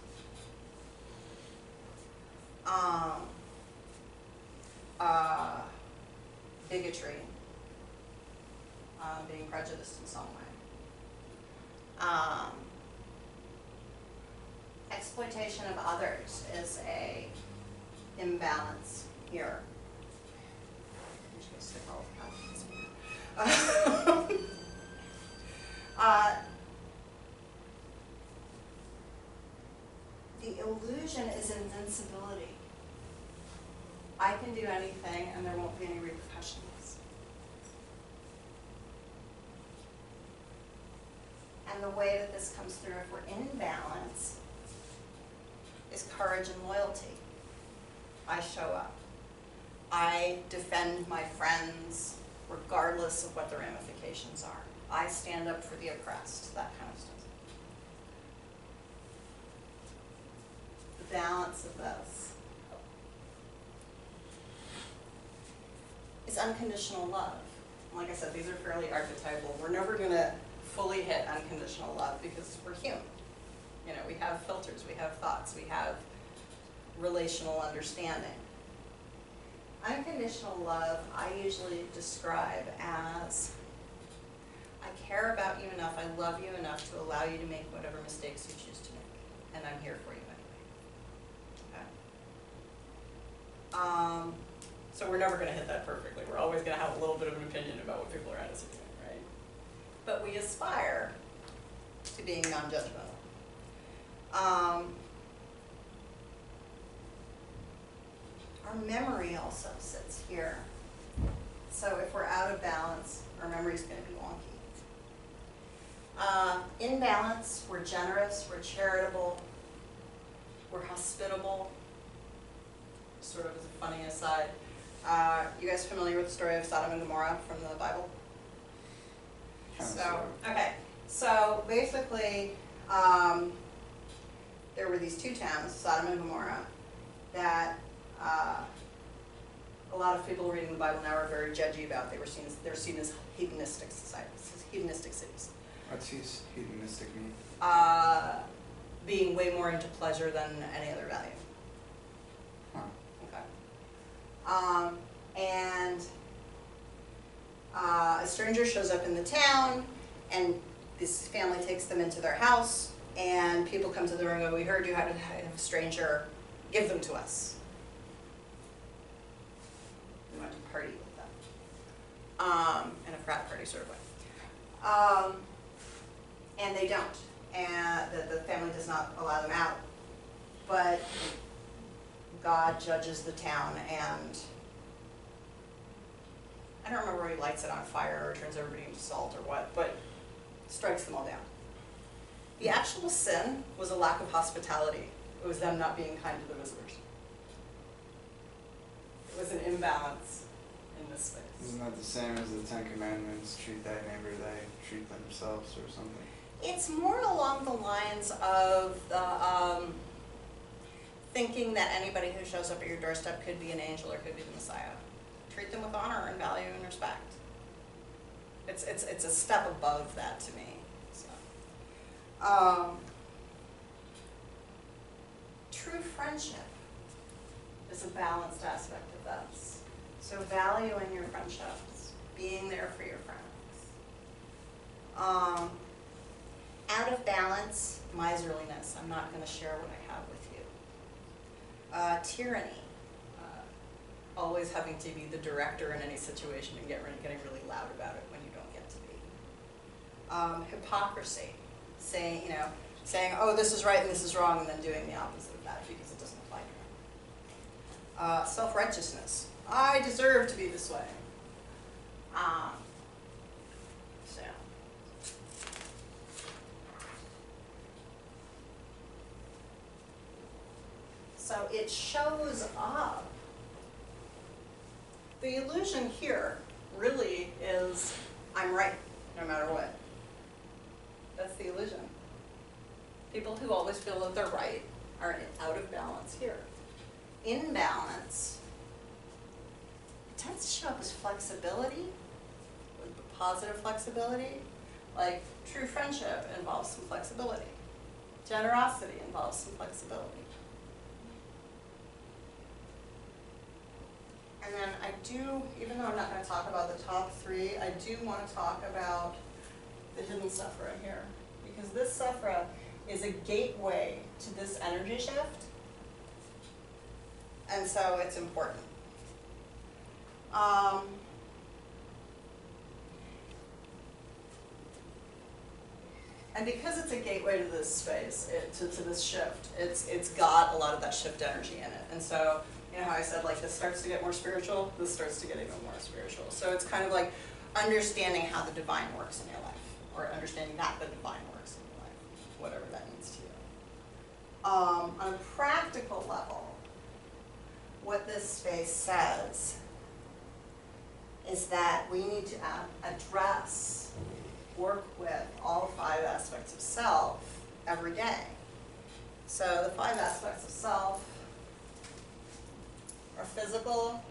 Bigotry, being prejudiced in some way. Exploitation of others is a imbalance here. I'm just gonna stick all of that. The illusion is invincibility. I can do anything and there won't be any repercussions. And the way that this comes through if we're in balance is courage and loyalty. I show up. I defend my friends regardless of what the ramifications are. I stand up for the oppressed, that kind of stuff. The balance of this is unconditional love. Like I said, these are fairly archetypal. We're never going to fully hit unconditional love because we're human. You know, we have filters, we have thoughts, we have relational understanding. Unconditional love, I usually describe as I care about you enough, I love you enough to allow you to make whatever mistakes you choose to make, and I'm here for you anyway. Okay? So we're never going to hit that perfectly. We're always going to have a little bit of an opinion about what people around us are doing, right? But we aspire to being non-judgmental. Our memory also sits here. So if we're out of balance, our memory's going to be wonky. In balance, we're generous, we're charitable, we're hospitable. Sort of as a funny aside, you guys familiar with the story of Sodom and Gomorrah from the Bible? Okay, so basically, there were these two towns, Sodom and Gomorrah, that a lot of people reading the Bible now are very judgy about. They're seen as hedonistic societies, hedonistic cities. What's hedonistic mean? Being way more into pleasure than any other value. Huh. Okay. And a stranger shows up in the town, and this family takes them into their house, and people come to the room and go, "We heard you had a stranger, give them to us." We went to party with them, in a frat party sort of way. And they don't, and the family does not allow them out. But God judges the town, and I don't remember where he lights it on fire or turns everybody into salt or what, but strikes them all down. The actual sin was a lack of hospitality. It was them not being kind to the visitors. It was an imbalance in this space. Isn't that the same as the Ten Commandments? Treat thy neighbor, they treat themselves, or something? It's more along the lines of the thinking that anybody who shows up at your doorstep could be an angel or could be the Messiah. Treat them with honor and value and respect. It's a step above that to me. So, true friendship is a balanced aspect of this. So valuing your friendships, being there for your friends. Out of balance, miserliness. I'm not going to share what I have with you. Tyranny. Always having to be the director in any situation and getting really loud about it when you don't get to be. Hypocrisy. Saying, oh, this is right and this is wrong, and then doing the opposite of that because it doesn't apply to you. Self-righteousness. I deserve to be this way. So it shows up. The illusion here really is I'm right no matter what. That's the illusion. People who always feel that they're right are out of balance here. In balance, it tends to show up as flexibility, positive flexibility. Like true friendship involves some flexibility. Generosity involves some flexibility. And then I do, even though I'm not going to talk about the top three, I do want to talk about the hidden Sephirot here. Because this Sephirot is a gateway to this energy shift. And so it's important. And because it's a gateway to this space, to this shift, it's got a lot of that shift energy in it. And so, you know how I said like this starts to get more spiritual, this starts to get even more spiritual. So it's kind of like understanding how the divine works in your life, or understanding that the divine works in your life, whatever that means to you. On a practical level, what this space says is that we need to address, work with all 5 aspects of self every day. So the 5 aspects of self are physical,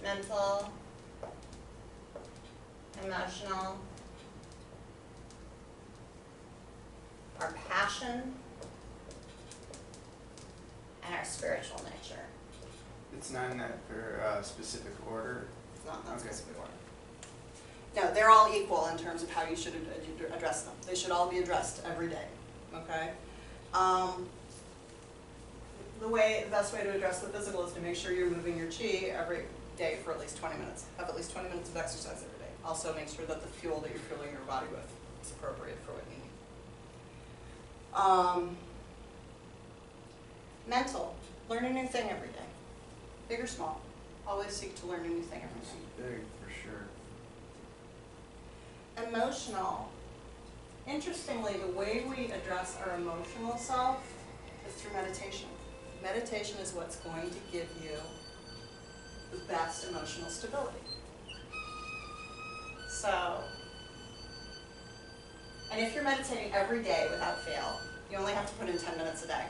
mental, emotional, our passion, and our spiritual nature. It's not in that specific order. It's not in that Okay. specific order. No, they're all equal in terms of how you should address them. They should all be addressed every day, okay? The best way to address the physical is to make sure you're moving your chi every day for at least 20 minutes. Have at least 20 minutes of exercise every day. Also make sure that the fuel that you're fueling your body with is appropriate for what you need. Mental, learn a new thing every day. Big or small, always seek to learn a new thing every This day. is big for sure. Emotional. Interestingly, the way we address our emotional self is through meditation. Meditation is what's going to give you the best emotional stability. So, and if you're meditating every day without fail, you only have to put in 10 minutes a day,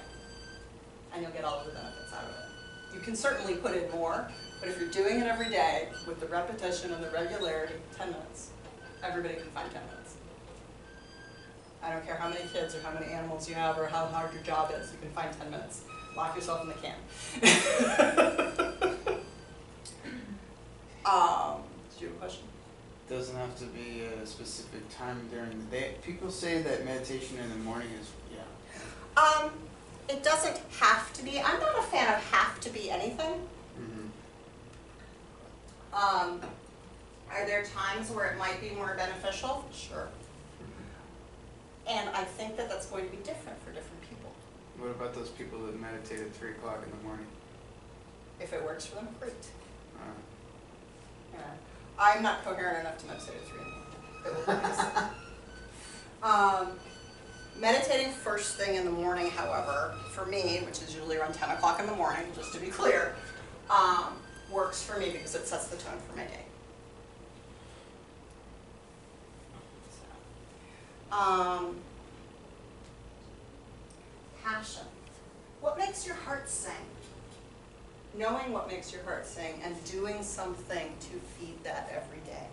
and you'll get all of the benefits out of it. You can certainly put in more, but if you're doing it every day with the repetition and the regularity, 10 minutes. Everybody can find 10 minutes. I don't care how many kids or how many animals you have or how hard your job is, you can find 10 minutes. Lock yourself in the can. Did you have a question? Doesn't have to be a specific time during the day. People say that meditation in the morning is, It doesn't have to be. I'm not a fan of have to be anything. Are there times where it might be more beneficial? Sure. And I think that that's going to be different for different people. What about those people that meditate at 3 o'clock in the morning? If it works for them, great. Uh, Yeah. I'm not coherent enough to meditate at 3 in the morning. Meditating first thing in the morning, however, for me, which is usually around 10 o'clock in the morning, just to be clear, works for me because it sets the tone for my day. Passion. What makes your heart sing? Knowing what makes your heart sing and doing something to feed that every day.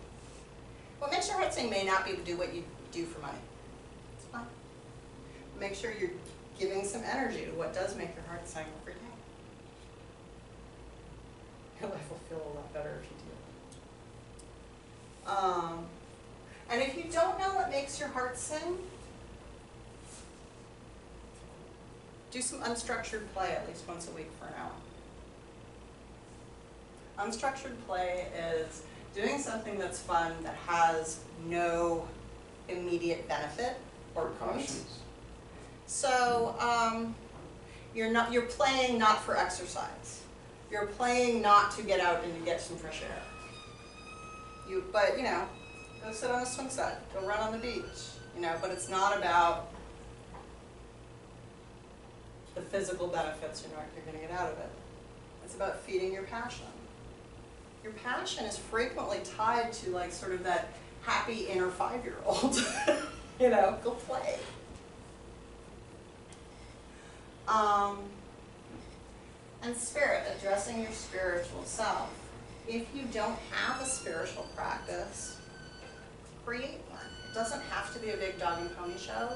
What makes your heart sing may not be to do what you do for money. It's fine. Make sure you're giving some energy to what does make your heart sing every day. Your life will feel a lot better if you do. And if you don't know what makes your heart sing, do some unstructured play at least once a week for an hour. Unstructured play is doing something that's fun that has no immediate benefit or point. Precautions. So you're playing not for exercise. You're playing not to get out and to get some fresh air. But you know, go sit on a swing set, go run on the beach, you know, but it's not about the physical benefits you're going to get out of it. It's about feeding your passion. Your passion is frequently tied to like sort of that happy inner 5-year-old. You know, go play. And spirit, addressing your spiritual self. If you don't have a spiritual practice, create one. It doesn't have to be a big dog and pony show.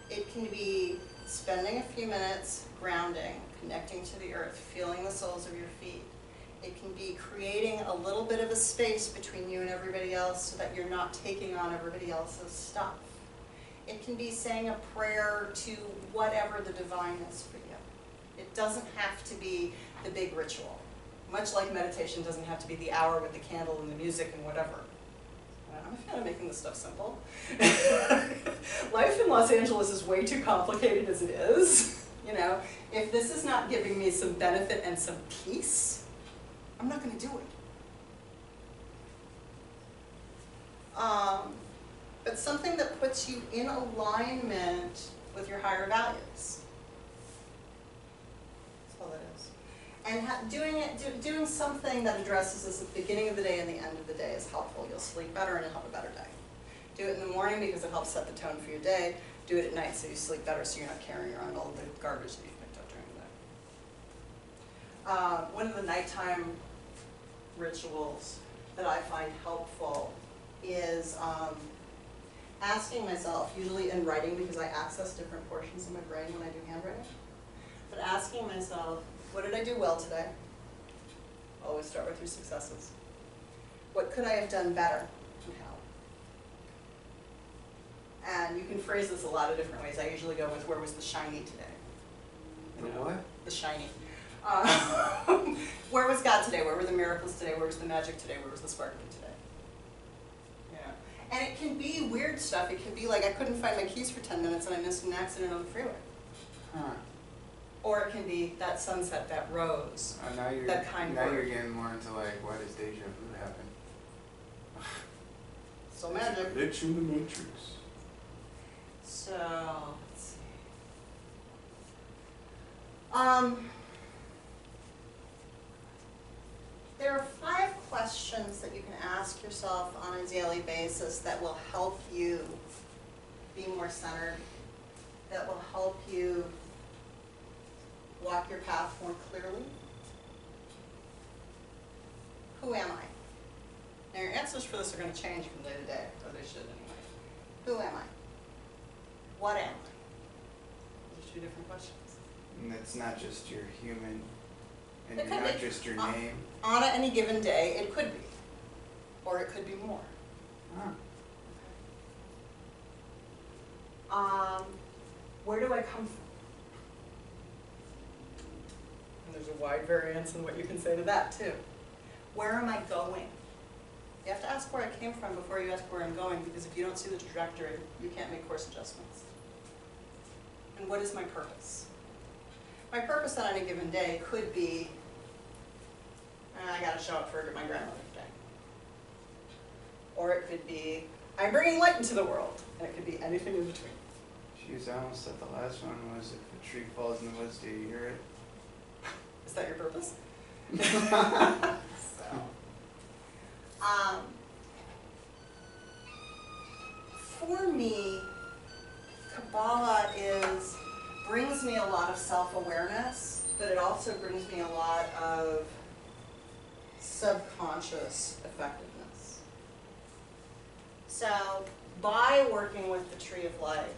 It can be spending a few minutes grounding, connecting to the earth, feeling the soles of your feet. It can be creating a little bit of a space between you and everybody else so that you're not taking on everybody else's stuff. It can be saying a prayer to whatever the divine is for you. It doesn't have to be the big ritual. Much like meditation doesn't have to be the hour with the candle and the music and whatever. I'm a fan of making this stuff simple. Life in Los Angeles is way too complicated as it is. You know, if this is not giving me some benefit and some peace, I'm not going to do it. But something that puts you in alignment with your higher values. That's all it is. And doing something that addresses this at the beginning of the day and the end of the day is helpful. You'll sleep better and you'll have a better day. Do it in the morning because it helps set the tone for your day. Do it at night so you sleep better, so you're not carrying around all the garbage that you've picked up during the day. One of the nighttime rituals that I find helpful is asking myself, usually in writing because I access different portions of my brain when I do handwriting, but asking myself, what did I do well today? Always start with your successes. What could I have done better and how? And you can phrase this a lot of different ways. I usually go with, where was the shiny today? The what? The shiny. Where was God today? Where were the miracles today? Where was the magic today? Where was the sparkling today? Yeah. And it can be weird stuff. It can be like I couldn't find my keys for 10 minutes and I missed an accident on the freeway. Huh. Or it can be that sunset, that rose, Now you're getting more into like, why does deja vu happen? So magic. Glitch in the matrix. So, let's see. There are 5 questions that you can ask yourself on a daily basis that will help you be more centered, that will help you walk your path more clearly. Who am I? Now your answers for this are going to change from day to day, or they should anyway. Who am I? What am I? Those are 2 different questions. And it's not just your human, and It could not be. just your name. On any given day, it could be. Or it could be more. Huh. Where do I come from? And there's a wide variance in what you can say to that, too. Where am I going? You have to ask where I came from before you ask where I'm going, because if you don't see the trajectory, you can't make course adjustments. And what is my purpose? My purpose on any given day could be, I gotta show up for my grandmother's day. Or it could be, I'm bringing light into the world. And it could be anything in between. Jeez, I almost thought the last one was, if a tree falls in the woods, do you hear it? Is that your purpose? So, for me, Kabbalah brings me a lot of self-awareness, but it also brings me a lot of subconscious effectiveness. So, by working with the Tree of Life,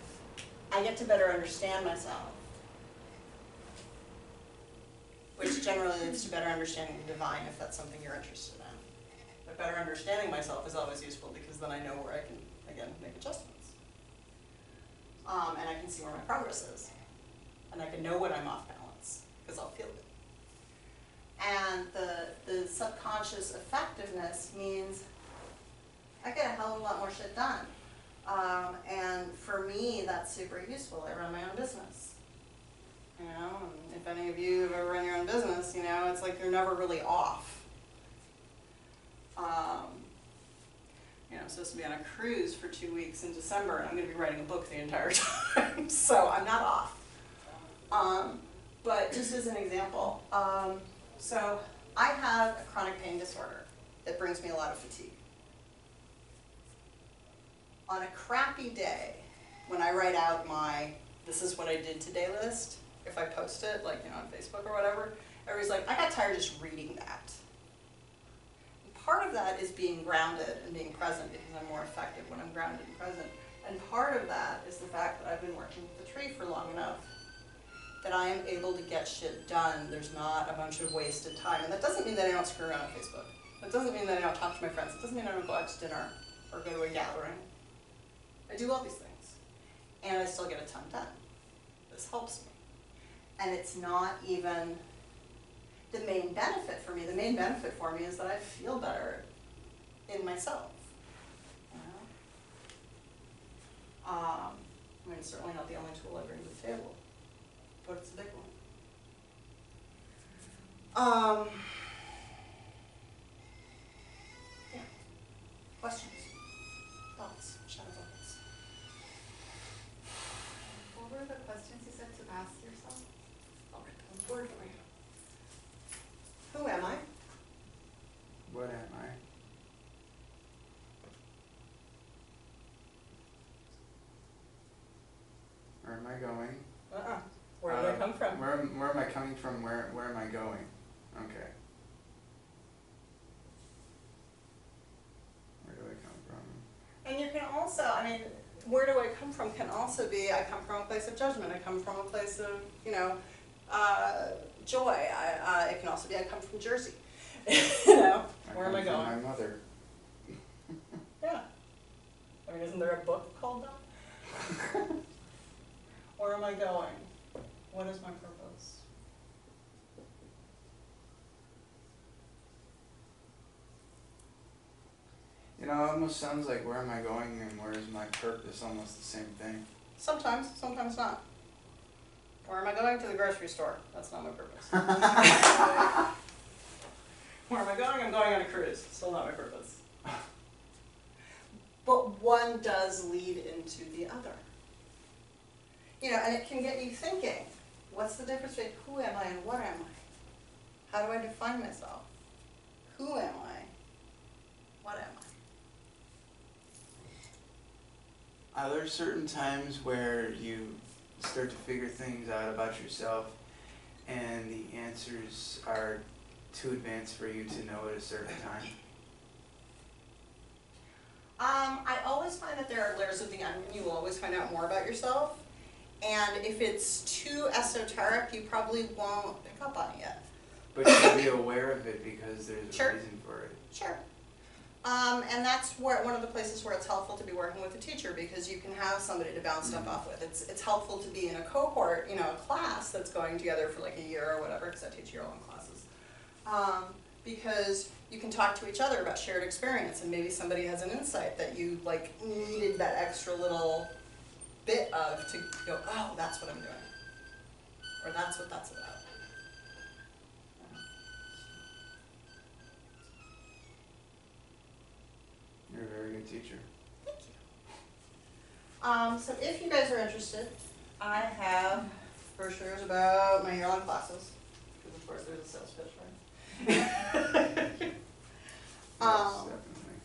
I get to better understand myself, which generally leads to better understanding the divine, if that's something you're interested in. But better understanding myself is always useful, because then I know where I can, again, make adjustments. And I can see where my progress is. And I can know when I'm off balance, because I'll feel it. And the subconscious effectiveness means I get a hell of a lot more shit done. And for me, that's super useful. I run my own business. You know, and if any of you have ever run your own business, you know, it's like you're never really off. You know, I'm supposed to be on a cruise for 2 weeks in December, and I'm going to be writing a book the entire time, so I'm not off. But just as an example, so I have a chronic pain disorder that brings me a lot of fatigue. on a crappy day, when I write out my "this is what I did today" list, if I post it, like, you know, on Facebook or whatever, everybody's like, I got tired of just reading that. And part of that is being grounded and being present, because I'm more effective when I'm grounded and present. And part of that is the fact that I've been working with the tree for long enough that I am able to get shit done. There's not a bunch of wasted time. And that doesn't mean that I don't screw around on Facebook. That doesn't mean that I don't talk to my friends. It doesn't mean I don't go out to dinner or go to a gathering. I do all these things. And I still get a ton done. This helps me. And it's not even the main benefit for me. The main benefit for me is that I feel better in myself. You know? I mean, it's certainly not the only tool I bring to the table, but it's a big one. Yeah. Questions? Thoughts? Shadow thoughts? What were the questions you said to ask yourself? I'll write them on the board for you. Who am I? What am I? Where am I going? Where did I come from? Where am I coming from? Where am I going? Okay. Where do I come from? And you can also, I mean, where do I come from can also be, I come from a place of judgment. I come from a place of, you know, joy. It can also be, I come from Jersey. You know, where am I going? My mother. Yeah. I mean, isn't there a book called that? Where am I going? What is my purpose? You know, it almost sounds like where am I going and where is my purpose almost the same thing. Sometimes, sometimes not. Where am I going? To the grocery store. That's not my purpose. Where am I going? I'm going on a cruise. Still not my purpose. But one does lead into the other. You know, and it can get you thinking, what's the difference between who am I and what am I? How do I define myself? Who am I? What am I? Are there certain times where you start to figure things out about yourself and the answers are too advanced for you to know at a certain time? I always find that there are layers of the onion. You will always find out more about yourself. And if it's too esoteric, you probably won't pick up on it yet. But you should be aware of it because there's a Sure. reason for it. Sure. And that's where one of the places where it's helpful to be working with a teacher, because you can have somebody to bounce stuff off with. It's helpful to be in a cohort, you know, a class that's going together for like a year or whatever, because I teach year-long classes. Because you can talk to each other about shared experience, and maybe somebody has an insight that you like needed that extra little bit of to go, oh, that's what I'm doing, or that's what that's about. You're a very good teacher. Thank you. So if you guys are interested, I have brochures about my year-long classes, because of course there's a sales pitch, right? Yes, definitely.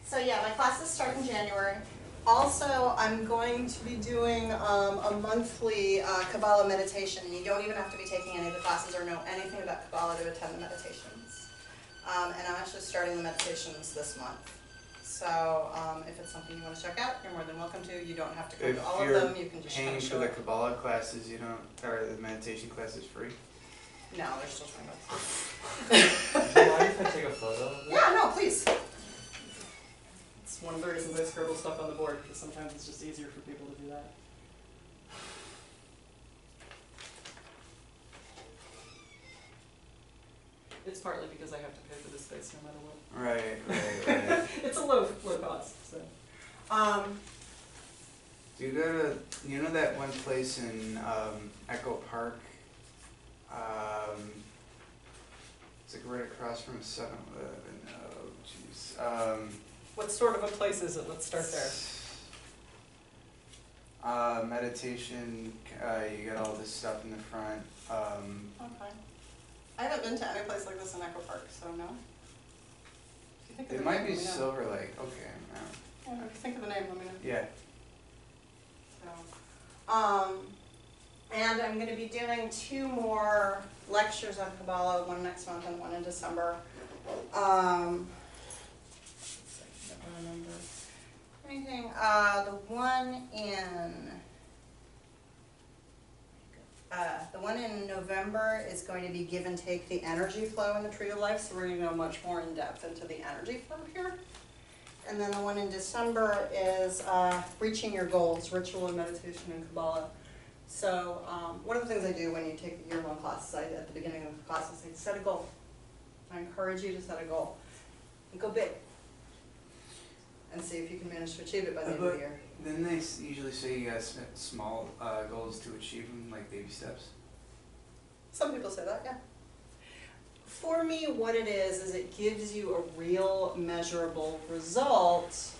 So yeah, my classes start in January. Also, I'm going to be doing a monthly Kabbalah meditation. You don't even have to be taking any of the classes or know anything about Kabbalah to attend the meditations. And I'm actually starting the meditations this month. So if it's something you want to check out, you're more than welcome to. You don't have to come to all of them. You can just kind Paying of for show the up. Kabbalah classes, you don't, or the meditation classes free? No, they're still $20. Is it alright if I take a photo of it? Yeah, no, please. It's one of the reasons I scribble stuff on the board, because sometimes it's just easier for people to do that. It's partly because I have to pay for this space no matter what. Right. It's a low cost, so. Do you go to, you know that one place in Echo Park? It's like right across from a 7-Eleven. Oh, jeez. What sort of a place is it? Let's start there. Meditation, you got all this stuff in the front. Okay. I haven't been to any place like this in Echo Park, so no. If you think of It the might name, be let me know. Silver Lake. Okay, no. Yeah, if you think of the name, let me know. Yeah. So, and I'm going to be doing 2 more lectures on Kabbalah, one next month and one in December. Let's see, I don't remember anything. The one in November is going to be give and take the energy flow in the Tree of Life, so we're going to go much more in depth into the energy flow here. And then the one in December is reaching your goals, ritual and meditation in Kabbalah. So one of the things I do when you take the year-long classes, at the beginning of the classes, I set a goal. I encourage you to set a goal. And go big. And see if you can manage to achieve it by the end of the year. Then they usually say you guys set small goals to achieve them, like baby steps. Some people say that, yeah. For me, what it is it gives you a real measurable result,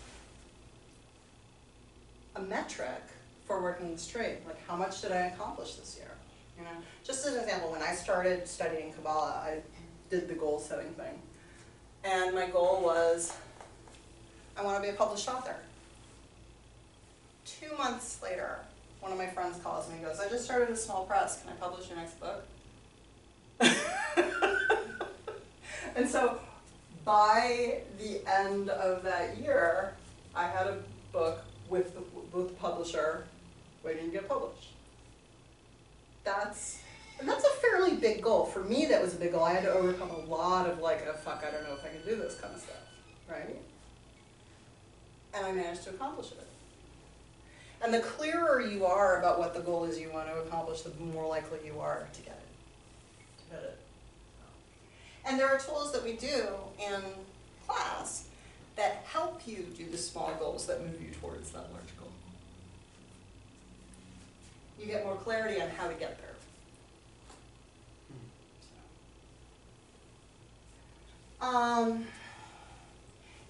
a metric for working this trade. Like, how much did I accomplish this year? You know, just as an example, when I started studying Kabbalah, I did the goal setting thing. And my goal was, I want to be a published author. 2 months later, one of my friends calls me and goes, I just started a small press, can I publish your next book? And so by the end of that year, I had a book with the publisher waiting to get published. That's a fairly big goal. For me, that was a big goal. I had to overcome a lot of like, oh fuck, I don't know if I can do this kind of stuff, right? And I managed to accomplish it. And the clearer you are about what the goal is you want to accomplish, the more likely you are to get it, to hit it. And there are tools that we do in class that help you do the small goals that move you towards that large goal. You get more clarity on how to get there.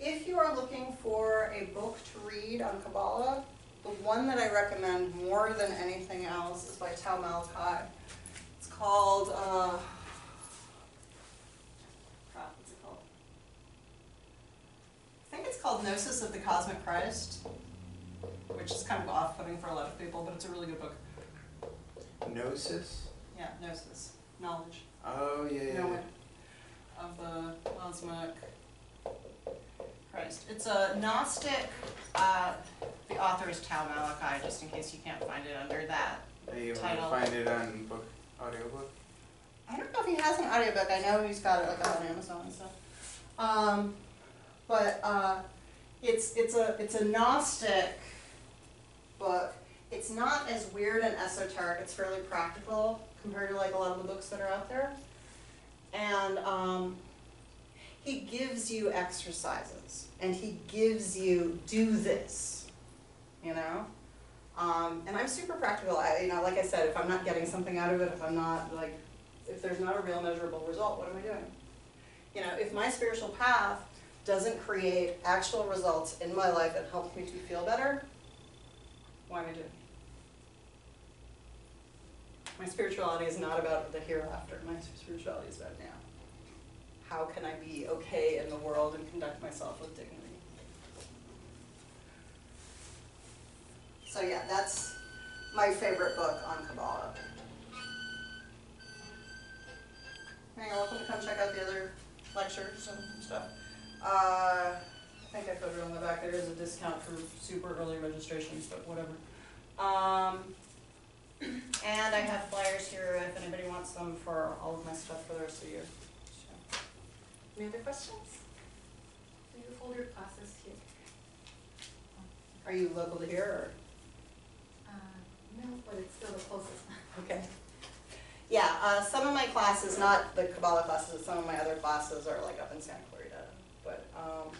If you are looking for a book to read on Kabbalah, the one that I recommend more than anything else is by Tal Malachi. It's called, what's it called? I think it's called Gnosis of the Cosmic Christ, which is kind of off-putting for a lot of people, but it's a really good book. Gnosis? Yeah, Gnosis, knowledge. Oh, yeah, yeah. Knowing of the cosmic Christ. It's a Gnostic, the author is Tal Malachi, just in case you can't find it under that Are you able title. to find it on audiobook? I don't know if he has an audiobook. I know he's got it like on Amazon and stuff. It's a Gnostic book. It's not as weird and esoteric. It's fairly practical compared to like a lot of the books that are out there. And he gives you exercises, and he gives you do this, you know. And I'm super practical. Like I said, if I'm not getting something out of it, if there's not a real measurable result, what am I doing? You know, if my spiritual path doesn't create actual results in my life that helps me to feel better, why am I doing it? My spirituality is not about the hereafter. My spirituality is about now. How can I be okay in the world and conduct myself with dignity? So yeah, that's my favorite book on Kabbalah. You're welcome to come check out the other lectures and stuff. I think I put it on the back. There is a discount for super early registrations, but whatever. And I have flyers here if anybody wants them for all of my stuff for the rest of the year. So. Any other questions? Do you hold your classes here? Are you local to here or? No, but it's still the closest. Okay. Yeah, some of my classes, not the Kabbalah classes, but some of my other classes are like up in Santa Clarita. But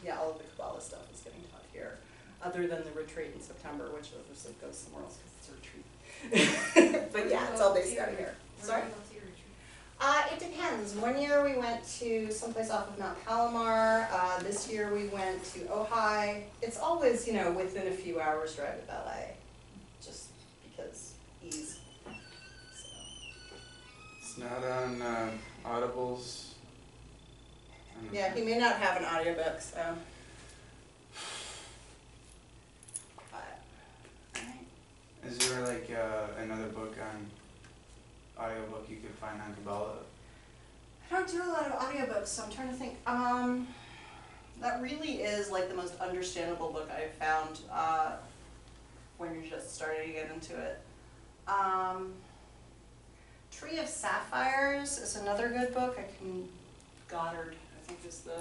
yeah, all of the Kabbalah stuff is getting taught here, other than the retreat in September, which obviously goes somewhere else because it's a retreat. But yeah, it's all based out here. Sorry? Where do you go to your retreat? It depends. One year we went to someplace off of Mount Palomar. This year we went to Ojai. It's always, within a few hours drive of LA, just because ease. So. It's not on Audibles. Yeah, he may not have an audiobook, so. Is there like another book on audiobook you could find on Kabbalah? I don't do a lot of audiobooks, so I'm trying to think. That really is like the most understandable book I've found when you're just starting to get into it. Tree of Sapphires is another good book. Goddard, I think is the.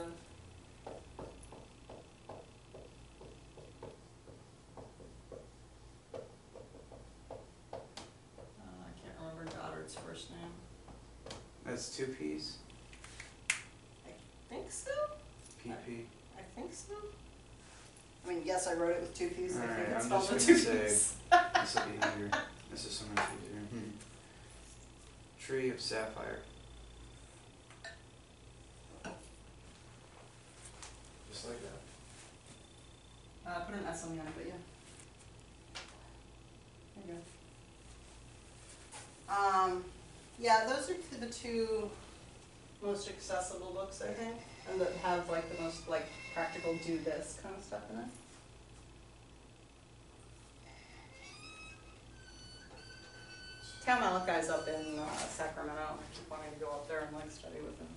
I can't remember Goddard's first name. That's 2 P's? I think so. PP? I think so. I mean, yes, I wrote it with 2 P's. I think Alright, it's I'm spelled just with gonna 2 say, P's. this will be easier. This is so much easier. Tree of Sapphire. Just like that. Put an S on the end, but yeah. There you go. Yeah, those are the two most accessible books, I think, and that have like the most like practical do this kind of stuff in it. Cal Malakai's up in Sacramento. I keep wanting to go up there and like study with him.